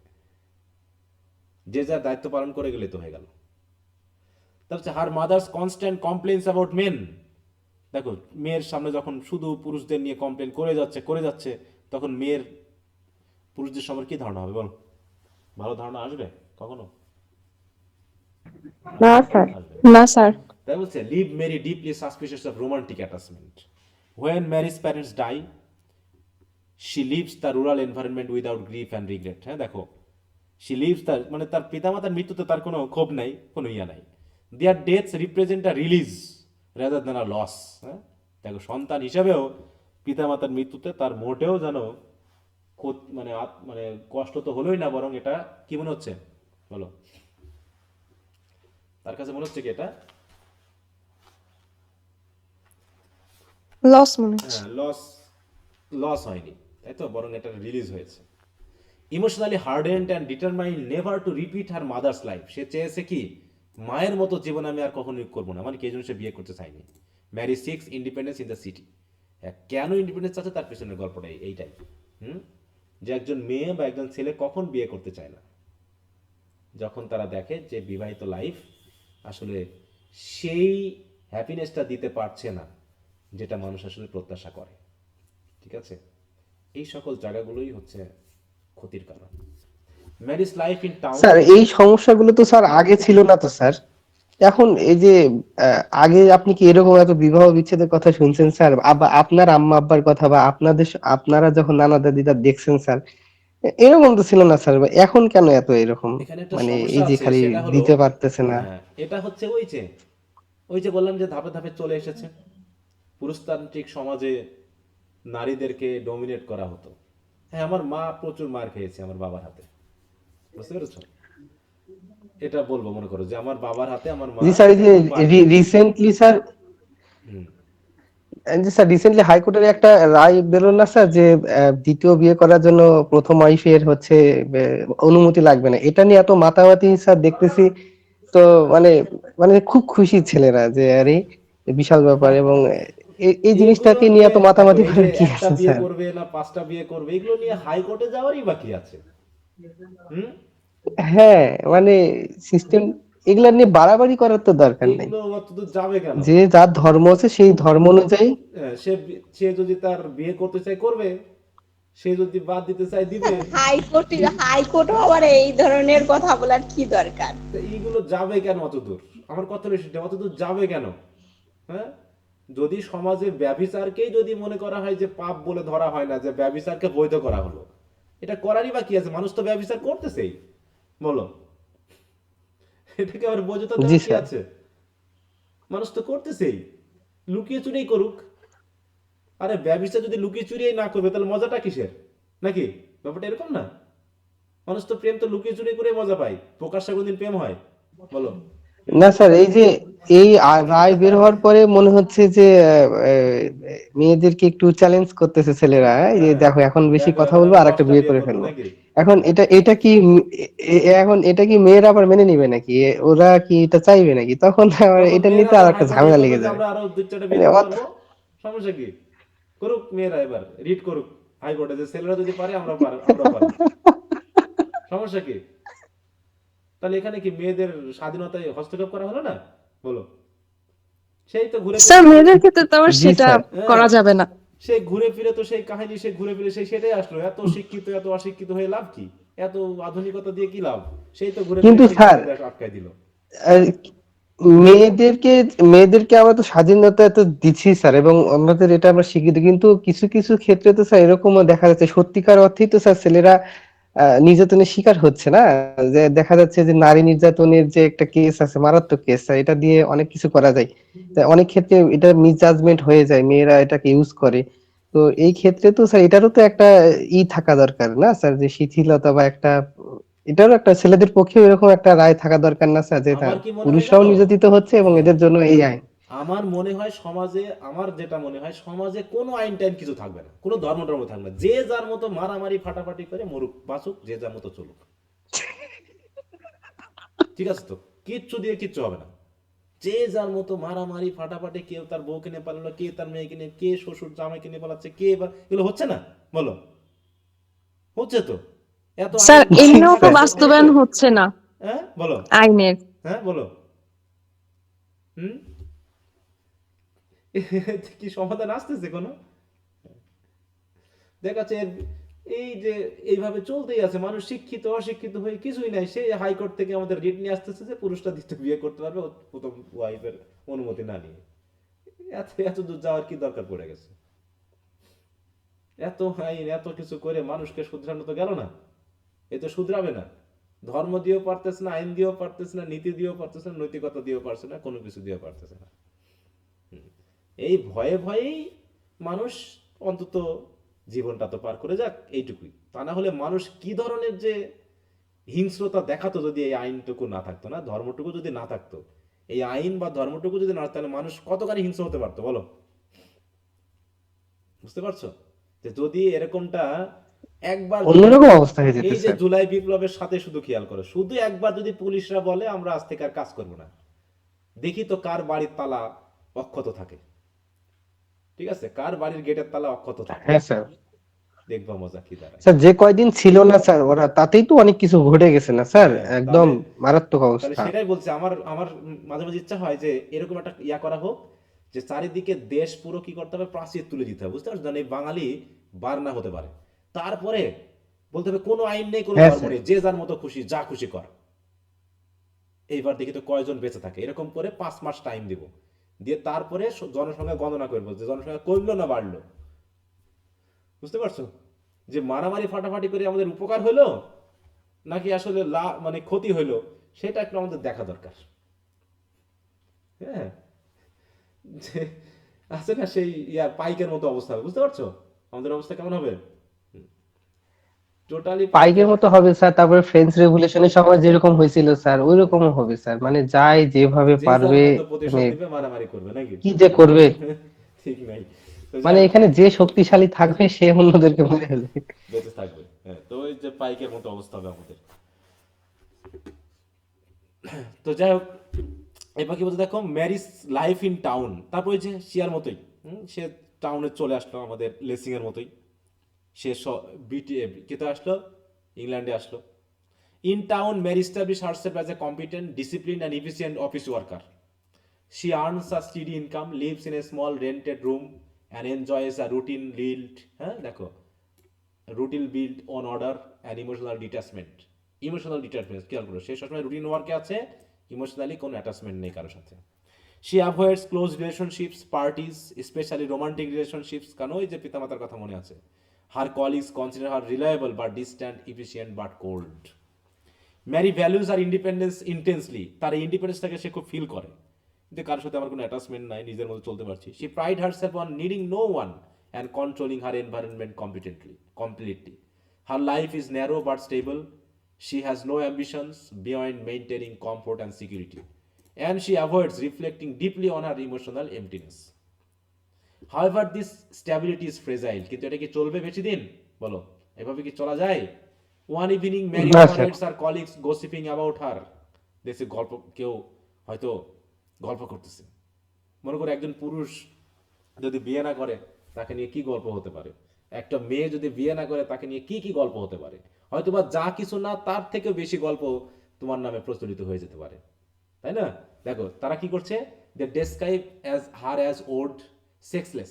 যে যার দায়িত্ব পালন করে গেলে তো হয়ে গেল। তারপর her mother's constant complaints about men. দেখো, মেয়ের সামনে যখন শুধু পুরুষদের নিয়ে কমপ্লেন করে যাচ্ছে, তখন মেয়ের পুরুষদের সম্পর্কে কি ধারণা হবে বলো? ভালো ধারণা আসবে কখনো? না স্যার। আসবে না। না স্যার। তাই বলছে live Mary deeply suspicious of romantic attachment. When Mary's parents die, she leaves the rural environment without grief and regret. হ্যাঁ দেখো, she leaves মানে তার পিতামাতার মৃত্যুতে তার কোনো ক্ষোভ নাই, কোনো ইয়া নাই। Their deaths represent a release rather than a loss. হ্যাঁ দেখো, সন্তান হিসাবেও পিতামাতার মৃত্যুতে তার মোটেও যেন মানে কষ্ট তো হলোই না, বরং এটা কি মনে হচ্ছে বলো? তার কাছে মনে হচ্ছে কি এটা লস মনে হচ্ছে। লস হয়নি, তাই তো, বরং এটা রিলিজ হয়েছে। Emotionally hardened and determined never to repeat her mother's life. সে চেয়েছে কি, মায়ের মতো জীবন আমি আর কখনোই করবো না। মানে কে জন্য সে বিয়ে করতে চায়নি। Mary seeks independence in the city. কেন ইন্ডিপেন্ডেন্স আছে তার পেছনের গল্পটা এইটাই। যে একজন মেয়ে বা একজন ছেলে কখন বিয়ে করতে চায় না? যখন তারা দেখে যে বিবাহিত লাইফ আসলে সেই হ্যাপিনেসটা দিতে পারছে না যেটা মানুষ আসলে প্রত্যাশা করে। ঠিক আছে, এই সকল জায়গাগুলোই হচ্ছে ক্ষতির কারণ। Mary's life in town. Sir এই সমস্যাগুলো তো স্যার আগে ছিল না তো স্যার। এখন এই যে আগে আপনি কি এরকম এত বিবাহ বিচ্ছেদের কথা শুনছেন স্যার? আপনার আম্মা আব্বার কথা বা আপনারা যখন নানা দাদিরা দেখছেন স্যার, এরকম তো ছিল না স্যার। এখন কেন এত এরকম এখানে একটা মানে সমস্যা এই যে আছে, খালি সেটা হলো দিতে পারতেছে না? এটা হচ্ছে ওই যে বললাম যে ধাপে ধাপে চলে এসেছে। পুরুষতান্ত্রিক সমাজে নারীদেরকে ডমিনেট করা হতো। হ্যাঁ, আমার মা প্রচুর মার খেয়েছে আমার বাবার হাতে, বুঝতে পেরেছো? এটা বলবো, মনে করো যে আমার বাবার হাতে আমার মা জি স্যার, এই যে রিসেন্টলি স্যার, হুম, জি স্যার রিসেন্টলি হাইকোর্টের একটা রায় বেরোল না স্যার, যে দ্বিতীয় বিয়ে করার জন্য প্রথম ওয়াইফের হচ্ছে অনুমতি লাগবে না। এটা নিয়ে এত মাতামাতি স্যার দেখতেছি তো, মানে মানে খুব খুশি ছেলেরা যে আরে বিশাল ব্যাপার। এবং এই এগুলো জিনিসটাকে নিয়ে নিয়ে এত দেখো, মাতামাতি এই যে করার কি একটা আছে বিয়ে স্যার? করবে না 5টা বিয়ে করবে, এগুলো নিয়ে হাইকোর্টে যাওয়ারই বাকি আছে। হুম, হ্যাঁ মানে সিস্টেম, এগুলা নিয়ে বাড়াবাড়ি করার তো দরকার নেই। এগুলো অতদূর যাবে কেন? যে যার ধর্ম আছে সেই ধর্ম অনুযায়ী। সে যদি তার বিয়ে করতে চায় করবে, সে যদি বাদ দিতে চায় দিবে। হাইকোর্টও আবার এই ধরনের কথা বলার কি দরকার? তো এইগুলো যাবে কেন অতদূর? আমার কথা হলো সেটা, অতদূর যাবে কেন? হ্যাঁ, যদি সমাজে ব্যভিচারকেই যদি মনে করা হয় যে পাপ বলে ধরা হয় না, যে ব্যভিচারকে বৈধ করা হলো, এটা করারই বা কি আছে? মানুষ তো ব্যভিচার করতেছেই, বলো, এটাকে আবার বৈধতা জি দেওয়ার কি স্যার। আছে? মানুষ তো করতেছেই, লুকিয়ে চুরিই করুক। আরে ব্যভিচার যদি লুকিয়ে চুরিয়ে না করবে তাহলে মজাটা কিসের? নাকি ব্যাপারটা এরকম না? মানুষ তো প্রেম তো লুকিয়ে চুরি করে মজা পায়, প্রকাশ্যে কোনদিন প্রেম হয় বলো? না স্যার, এই যে এই রায় বের হওয়ার পরে মনে হচ্ছে যে মেয়েদেরকে একটু চ্যালেঞ্জ করতেছে ছেলেরা, এই যে দেখো এখন বেশি দেখো কথা এখন বলবো আমি আর একটা 10টা বিয়ে বিয়ে করে করবো ফেলবো। নাকি? এখন এটা কি এখন এটা কি মেয়েরা আবার মেনে নিবে নাকি? ওরা কি এটা চাইবে নাকি? তখন আবার তখন এটা মেয়েরা নিতে আর আবার একটা হাইকোর্টে ঝামেলা বলবে লেগে যে যাবে। আমরা আরো 2-4টা বিয়ে মানে করতে পারবো, সমস্যা কি? করুক মেয়েরা, এবার রিট করুক হাইকোর্টে যে ছেলেরা যদি পারে আমরা পারবো, সমস্যা কি? তাহলে এখানে কি মেয়েদের স্বাধীনতায় হস্তক্ষেপ করা হলো না বলো? সেই তো ঘুরে স্যার ফিরে মেয়েদের ক্ষেত্রে তো আবার জি সেটা স্যার। করা যাবে না। সে ঘুরে ফিরে তো সেই কাহিনী, সে ঘুরে ফিরে সেটাই আসলো। এত শিক্ষিত এত অশিক্ষিত হয়ে লাভ কি? এত আধুনিকতা দিয়ে কি লাভ? সেই তো ঘুরে ফিরে কিন্তু সেই স্যার, জায়গায় আটকায় দিল। আর মেয়েদেরকে মেয়েদেরকে আমরা তো স্বাধীনতা তো দিচ্ছি স্যার, এবং আমাদের এটা আমরা স্বীকৃতি, কিন্তু কিছু কিছু ক্ষেত্রে তো স্যার এরকমও দেখা যাচ্ছে সত্যিকার অর্থেই তো স্যার ছেলেরা নির্যাতনের শিকার হচ্ছে না। যে দেখা যাচ্ছে যে নারী নির্যাতনের যে একটা কেস আছে, মারাত্মক কেস, এটা দিয়ে অনেক কিছু করা যায়। তা অনেক ক্ষেত্রে এটা মিসজাজমেন্ট হয়ে যায়, মেয়েরা এটাকে ইউজ করে। তো এই ক্ষেত্রে তো স্যার এটারও তো একটা থাকা দরকার না স্যার, যে শিথিলতা বা একটা এটারও একটা ছেলেদের পক্ষে এরকম একটা রায় থাকা দরকার না স্যার, যে আমার কি মনে হয় পুরুষরাও জানো, নির্যাতিত হচ্ছে এবং হ্যাঁ, এদের জন্য এই আইন। আমার মনে হয় সমাজে, আমার যেটা মনে হয় সমাজে কোনো আইন টাইন কিছু থাকবে না, কোনো ধর্ম টর্ম থাকবে না, যে যার মতো মারামারি ফাটাফাটি করে মরুক বাঁচুক, যে যার মতো চলুক, ঠিক আছে তো, কিচ্ছু দিয়ে কিচ্ছু হবে না। যে যার মতো মারামারি ফাটাফাটি, কেউ তার বউকে নিয়ে পালালো, কে তার মেয়েকে নিয়ে, কে শ্বশুর জামাইকে নিয়ে পালাচ্ছে, কে এগুলো হচ্ছে না, বলো, হচ্ছে তো, এত স্যার আইন ঠিক এমনিও তো স্যার। বাস্তবায়ন হচ্ছে না হ্যাঁ বলো, আইনের। হ্যাঁ বলো, হুম, এতে কি সমাধান আসতেছে কোনো? দেখাচ্ছে এই যে এইভাবে চলতেই আছে, মানুষ শিক্ষিত অশিক্ষিত হয়ে কিছুই নাই, সেই হাইকোর্ট থেকে আমাদের রিট নিয়ে আসতেছে যে পুরুষটা দ্বিতীয় বিয়ে করতে পারবে প্রথম ওয়াইফের অনুমতি না নিয়ে। এত এত দূর যাওয়ার কি দরকার পড়ে গেছে? এত আইন এত কিছু করে মানুষকে শুধরানো তো গেল না, এ তো শুধরাবে না। ধর্ম দিয়েও পারতেছে না, আইন দিয়েও পারতেছে না, নীতি দিয়েও পারতেছে না, নৈতিকতা দিয়েও পারছে না, কোনো কিছু দিয়েও পারতেছে না। এই ভয়ে ভয়েই মানুষ অন্তত জীবনটা তো পার করে যাক, এইটুকুই। তা না হলে মানুষ কি ধরনের যে হিংস্রতা দেখাতো যদি এই আইনটুকু না থাকতো, না ধর্মটুকু যদি না থাকতো, এই আইন বা ধর্মটুকু যদি না থাকতো, তাহলে মানুষ কতখানি হিংস্র হতে পারতো বলো? বুঝতে পারছো যে যদি এরকমটা একবার যদি, অন্যরকম অবস্থা হয়ে যেত এই যে স্যার। জুলাই বিপ্লবের সাথে শুধু খেয়াল করো, শুধু একবার যদি পুলিশরা বলে আমরা আজ থেকে আর কাজ করবো না, দেখি তো কার বাড়ির তালা অক্ষত থাকে, ঠিক আছে, কার বাড়ির গেটের তালা অক্ষত থাকে, হ্যাঁ স্যার। দেখবা মজা কি দাঁড়ায়। স্যার যে কয়দিন ছিল না স্যার ওরা, তাতেই তো অনেক কিছু ঘটে গেছে না স্যার, হ্যাঁ, একদম তাহলে, মারাত্মক তাহলে অবস্থা। সেটাই বলছি, আমার আমার মাঝে মাঝে ইচ্ছা হয় যে এরকম একটা ইয়া করা হোক, যে চারিদিকে দেশ পুরো কি করতে হবে, প্রাচীর তুলে দিতে হবে, বুঝতে পারছো, যেন এই বাঙালি বার না হতে পারে। তারপরে বলতে হবে কোনো আইন নেই, কোনো হ্যাঁ ধর্ম স্যার। নেই, যে যার মতো খুশি যা খুশি কর। এইবার দেখি তো কয়জন বেঁচে থাকে, এরকম করে 5 মাস টাইম দিব, দিয়ে তারপরে জনসংখ্যা গণনা করবো যে জনসংখ্যা কমলো না বাড়লো। বুঝতে পারছো যে মারামারি ফাটাফাটি করে আমাদের উপকার হলো নাকি আসলে মানে ক্ষতি হইলো, সেটা একটু আমাদের দেখা দরকার। হ্যাঁ, যে আছে না সেই ইয়ার পাইকের মতো অবস্থা হবে, বুঝতে পারছো আমাদের অবস্থা কেমন হবে, টোটালি পাইকের পাইকের। মতো হবে স্যার, তারপরে ফ্রেঞ্চ রেভলিউশনের সময় যেরকম হয়েছিল স্যার ওইরকমও হবে স্যার, মানে যাই যেভাবে যে যার পারবে, মতো মানে প্রতিশোধ নিবে, মারামারি করবে নাকি? কি যে করবে। ঠিক নাই, তো মানে যাই হোক, এখানে যে শক্তিশালী থাকবে সে অন্যদেরকে মেরে ফেলবে। বেঁচে থাকবে, হ্যাঁ, তো ওই যে পাইকের মতো অবস্থা হবে আমাদের। তো যাই হোক, এবার কি বলতে দেখো, ম্যারিজ লাইফ ইন টাউন, তারপরে যে শিয়ার মতোই, সে টাউনে চলে আসলো আমাদের লেসিং এর মতোই, সে কেতে আসলো, ইংল্যান্ডে আসলো। In town Mary establish herself as a competent discipline and efficient office worker. She earns a steady income, lives in a small rented room, and enjoys a routine built, হ্যাঁ দেখো, routine build on order and emotional detachment. Emotional detachment খেয়াল করো, সে সবসময় routine ওয়ার্কে আছে, emotionally কোনো attachment নেই কারোর সাথে। She avoids close relationships, parties, especially romantic relationships, কারণ ওই যে পিতামাতার কথা মনে আছে। Her colleagues consider her reliable but distant, efficient but cold. Mary values her independence intensely, তার ইন্ডিপেন্ডেন্সটাকে সে খুব ফিল করে, যে কারোর সাথে আমার কোনো অ্যাটাচমেন্ট নাই, নিজের মতো চলতে পারছি। She pride herself on needing no one and controlling her environment completely. Her life is narrow but stable. She has no ambitions beyond maintaining comfort and security, and she avoids reflecting deeply on her emotional emptiness. However this stability is fragile, কিন্তু এটা কি চলবে বেশি দিন বলো? এভাবে কি চলা যায়? ওয়ান ইভিনিং ম্যারি না sir. Overhears her colleagues gossiping about her. দেশে গল্প, কেউ হয়তো গল্প করতেছে, মনে করো একজন পুরুষ যদি বিয়ে না করে তাকে নিয়ে কি গল্প হতে পারে, একটা মেয়ে যদি বিয়ে না করে তাকে নিয়ে কি কি গল্প হতে পারে, হয়তোবা যা কিছু না তার থেকেও বেশি গল্প তোমার নামে প্রচলিত হয়ে যেতে পারে, তাই না? দেখো তারা কি করছে, they describe as her as old, sexless,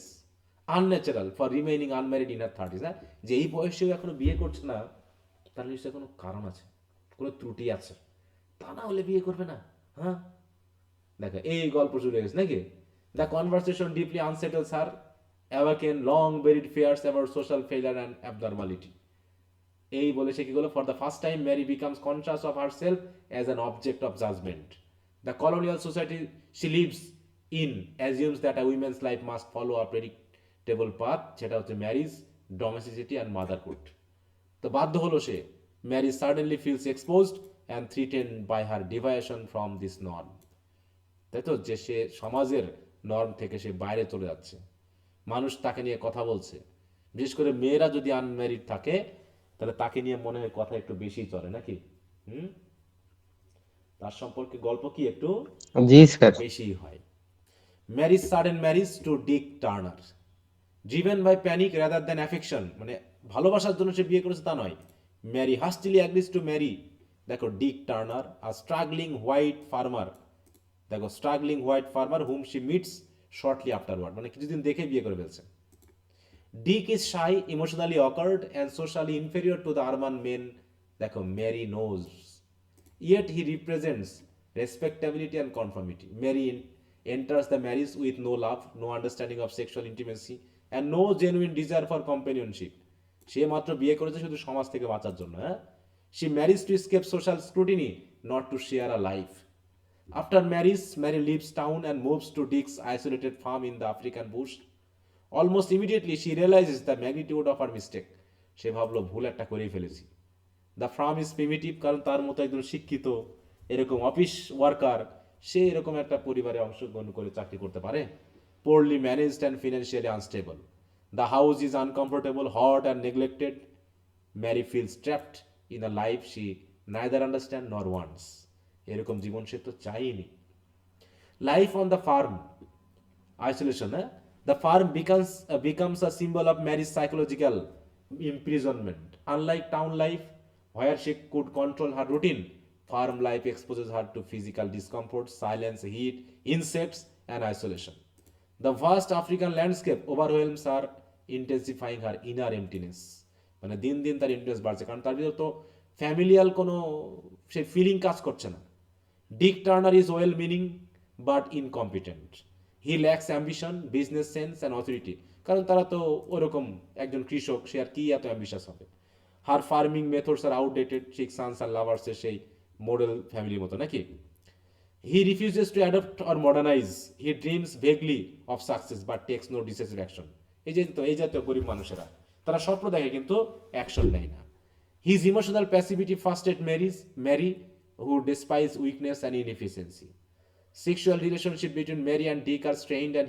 unnatural for remaining unmarried in her 30s, হ্যাঁ, যে এই বয়সেও এখনো বিয়ে করছে না, তার নিশ্চয়ই কোনো কারণ আছে, কোনো ত্রুটি আছে, তা না হলে বিয়ে করবে না। হ্যাঁ দেখো এই গল্প শুরু হয়ে গেছে নাকি। The conversation deeply unsettles her, awaken long buried fears about social failure and abnormality. এই বলে সে কি করলো, for the first time Mary becomes conscious of herself as an object of judgment. The colonial society she lives in assumes that a women's life must follow a predictable path, সেটা হচ্ছে marriage, domesticity and motherhood. তো বাধ্য হলো সে, Mary suddenly feels exposed and threatened by her deviation from this norm. তাই তো, যে সে সমাজের নর্ম থেকে সে বাইরে চলে যাচ্ছে, মানুষ তাকে নিয়ে কথা বলছে, বিশেষ করে মেয়েরা যদি আনম্যারিড থাকে তাহলে তাকে নিয়ে মনে হয় কথা একটু বেশি চলে নাকি। হুম, তার সম্পর্কে গল্প কি একটু জি স্যার। বেশি হয়। Mary's sudden marriage to Dick Turner, driven by panic rather than affection, মানে ভালোবাসার জন্য সে বিয়ে করেছে তা নয়। Mary hastily agrees to marry, দেখো ডিক টার্নার, আর স্ট্রাগলিং হোয়াইট ফার্মার, দেখো struggling white farmer whom she meets shortly afterward, মানে কিছুদিন দেখে বিয়ে করে ফেলছে। Dick is shy, emotionally awkward and socially inferior to the urban men, দেখো Mary knows, yet he represents respectability and conformity. Mary enters the marriage with no love, no understanding of sexual intimacy, and no genuine desire for companionship. সে মাত্র বিয়ে করেছে শুধু সমাজ থেকে বাঁচার জন্য। হ্যাঁ, she marries to escape social scrutiny, not to share a life. After marriage, Mary leaves town and moves to Dick's isolated farm in the African bush. Almost immediately, she realizes the magnitude of her mistake. সে ভাবলো ভুল একটা করেই ফেলেছি। The farm is primitive, কারণ তার মতো একজন শিক্ষিত এরকম অফিস ওয়ার্কার সে এরকম একটা পরিবারে অংশগ্রহণ করে চাকরি করতে পারে। Poorly managed and financially unstable, the house is uncomfortable, hot and neglected. Mary feels trapped in a life she neither understand nor wants, এরকম জীবন সে তো চাইনি। Life on the farm, isolation, the farm becomes a symbol of Mary's psychological imprisonment. Unlike town life, where she could control her routine, farm life exposes her to physical discomfort, silence, heat, insects, and isolation. The vast African landscape overwhelms her, intensifying her inner emptiness. মানে দিন দিন তার interest বাড়ছে, কারণ তার ভিতরে তো familial কোনো সে ফিলিং কাজ করছে না। Dick Turner is well meaning but incompetent. He lacks ambition, business sense and authority, কারণ তারা তো ওরকম একজন কৃষক, সে আর কি এত অ্যাম্বিশাস হবে। Her farming methods are outdated, শিখ সান্স আর লাভার্সের সেই মডেল ফ্যামিলির মতো নাকি। He refuses to adopt or modernise, he dreams vaguely of success but takes no decisive action. এই জাতীয় গরিব মানুষেরা তারা স্বপ্ন দেখে কিন্তু অ্যাকশন নেয় না। His emotional passivity frustrates Mary who despise weakness and inefficiency. Sexual relationship between Mary and Dick are strained and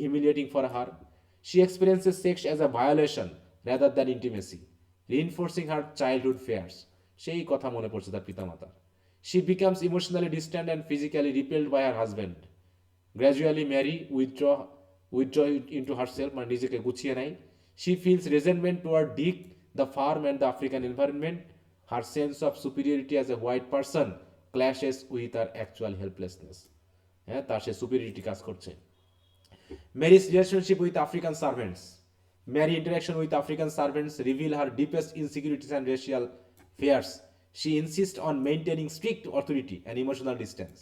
humiliating for her. She experiences sex as a violation rather than intimacy, reinforcing her childhood fears. সেই কথা মনে পড়ছে তার পিতামাতার। She becomes emotionally distant and physically repelled by her husband. Gradually, Mary withdraw into herself, মানে নিজেকে গুছিয়ে নেয়। She feels resentment toward Dick, the farm and the African environment. Her sense of superiority as a white person clashes with her actual helplessness. হ্যাঁ, তার সে superiority কাজ করছে। Mary's relationship with African servants. Mary interaction with African servants reveal her deepest insecurities and racial fears. She insists on maintaining strict authority and emotional distance.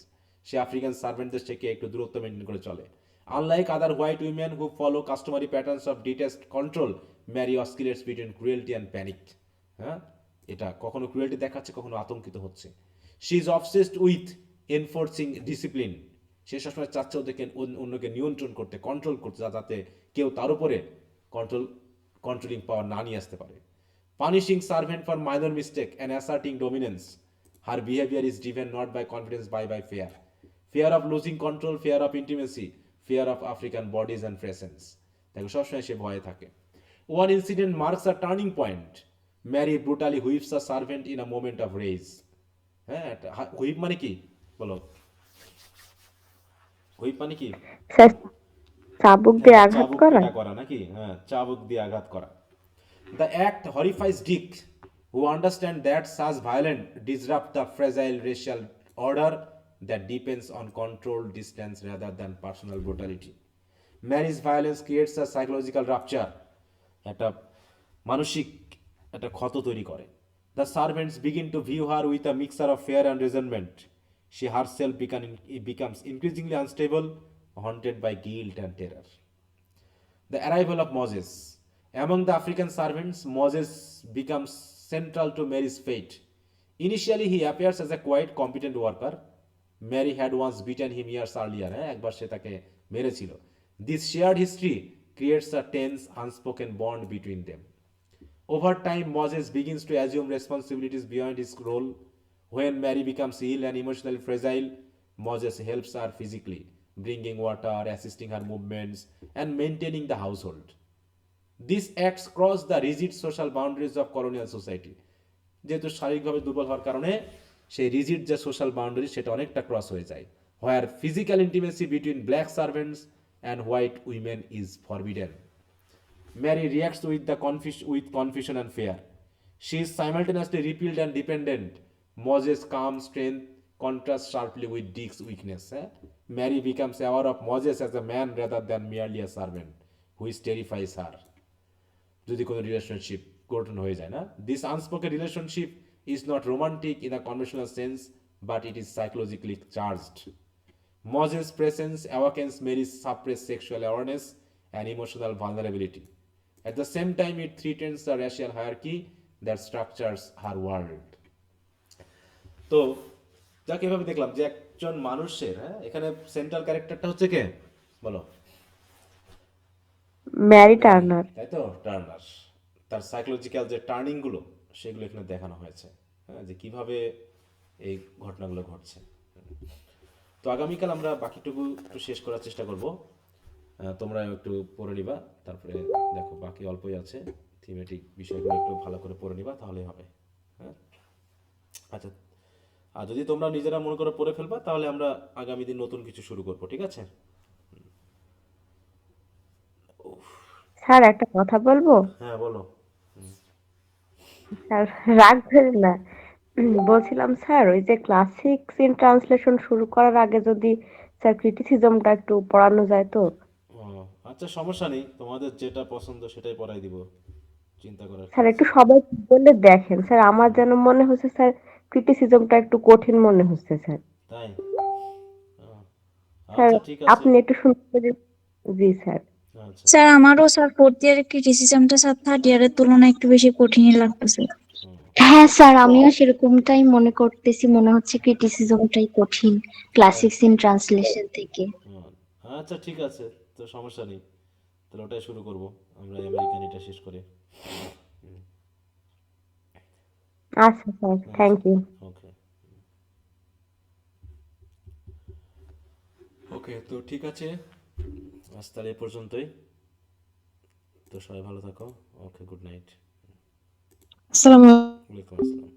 সে African সার্ভেন্টদের থেকে একটু দূরত্ব maintain করে চলে। Unlike other white women who follow customary patterns of detached control, Mary oscillates between cruelty and panic. হ্যাঁ, এটা কখনো ক্রুয়েলটি দেখাচ্ছে, কখনো আতঙ্কিত হচ্ছে। She is obsessed with enforcing discipline, সে সবসময় চাচ্ছে ওদেরকে অন্যকে নিয়ন্ত্রণ করতে, কন্ট্রোল করতে, যাতে কেউ তার উপরে কন্ট্রোলিং পাওয়ার না নিয়ে আসতে পারে। Punishing servant for minor mistake and asserting dominance. Her behaviour is driven not by confidence by fear of losing control, fear of intimacy, fear of African bodies and presence. দেখো সবসময় সে ভয়ে থাকে। One incident marks a turning point. Mary brutally whips a servant in a moment of rage. হ্যাঁ, whip মানে কি বলো, whip মানে কি? স্যার চাবুক দিয়ে আঘাত চাবুক করা। পেটা করা নাকি? হ্যাঁ, চাবুক দিয়ে আঘাত করা। The act horrifies Dick, who understands that such violence disrupt the fragile racial order that depends on control, distance rather than personal brutality. Mary's violence creates a psychological rupture, একটা মানসিক একটা ক্ষত তৈরি করে। The servants begin to view her with a mixture of fear and resentment. She herself becomes increasingly unstable, haunted by guilt and terror. The arrival of Moses. Among the African servants, Moses becomes central to Mary's fate. Initially, he appears as a quiet, competent worker. Mary had once beaten him years earlier. একবার সে তাকে মেরেছিল. This shared history creates a tense, unspoken bond between them. Over time, Moses begins to assume responsibilities beyond his role. When Mary becomes ill and emotionally fragile, Moses helps her physically, bringing water, assisting her movements, and maintaining the household. These acts cross the rigid social boundaries of colonial society. যেহেতু শারীরিকভাবে দুর্বল হওয়ার কারণে সেই rigid যে social boundary সেটা অনেকটা cross হয়ে যায়, where physical intimacy between black servants and white women is forbidden. Mary reacts with confusion and fear. She is simultaneously repelled and dependent. Moses' calm strength contrasts sharply with Dick's weakness. Mary becomes aware of Moses as a man rather than merely a servant, which terrifies her. যদি কোনো relationship গঠন হয়ে যায় না, this unspoken relationship is not romantic in a conventional sense, but it is psychologically charged. Moses' presence awakens Mary's suppressed sexual awareness and emotional vulnerability. At the same time, it threatens the racial hierarchy that structures her world. তো যাকে এভাবে দেখলাম যে একজন মানুষের এখানে central ক্যারেক্টারটা হচ্ছে কে বলো? Mary Turner. তাই তো, টার্নার। তার সাইকোলজিক্যাল যে টার্নিংগুলো সেগুলো এখানে দেখানো হয়েছে, যে কিভাবে এই ঘটনাগুলো ঘটছে। তো আগামীকাল আমরা বাকিটুকু একটু শেষ করার চেষ্টা করব, তোমরা একটু পড়ে নিবা, তারপরে দেখো বাকি অল্পই আছে, থিমেটিক বিষয়গুলো একটু ভালো করে পড়ে নিবা, তাহলেই হবে। হ্যাঁ, আচ্ছা, আর যদি তোমরা নিজেরা মনে করে পড়ে ফেলবা তাহলে আমরা আগামী দিন নতুন কিছু শুরু করবো, ঠিক আছে? স্যার একটা কথা বলবো? হ্যাঁ বলো। স্যার রাগ করেন না। বলছিলাম স্যার ওই যে ক্লাসিক্স ইন ট্রান্সলেশন শুরু করার আগে যদি স্যার ক্রিটিসিজমটা একটু পড়ানো যায় তো। ও আচ্ছা, সমস্যা নেই, তোমাদের যেটা পছন্দ সেটাই পড়াই দিব, চিন্তা করার কি স্যার আছে। একটু সবাই বলে দেখেন স্যার, আমার যেন মনে হচ্ছে স্যার ক্রিটিসিজমটা একটু কঠিন মনে হচ্ছে স্যার। তাই? ও, স্যার আচ্ছা ঠিক আছে। আপনি একটু সুন্দর করে। জি স্যার। আচ্ছা। স্যার আমারও স্যার ফোর্থ ইয়ারের ক্রিটিসিজমটা স্যার থার্ড ইয়ারের তুলনায় একটু বেশি কঠিনই লাগতেছে। হ্যাঁ স্যার, আমিও সেরকমটাই মনে করতেছি, মনে হচ্ছে ক্রিটিসিজমটাই কঠিন ক্লাসিক্স ইন ট্রান্সলেশন থেকে। হুম, আচ্ছা ঠিক আছে, তো সমস্যা নেই, তাহলে ওটাই শুরু করব আমরা, আমেরিকান এটা শেষ করে। আচ্ছা স্যার, থ্যাংক ইউ। ওকে ওকে, তো ঠিক আছে, আজ তাহলে এ পর্যন্তই। তো সবাই ভালো থাকো। ওকে, গুড নাইট। আসসালামু ওয়ালাইকুম আসসালাম।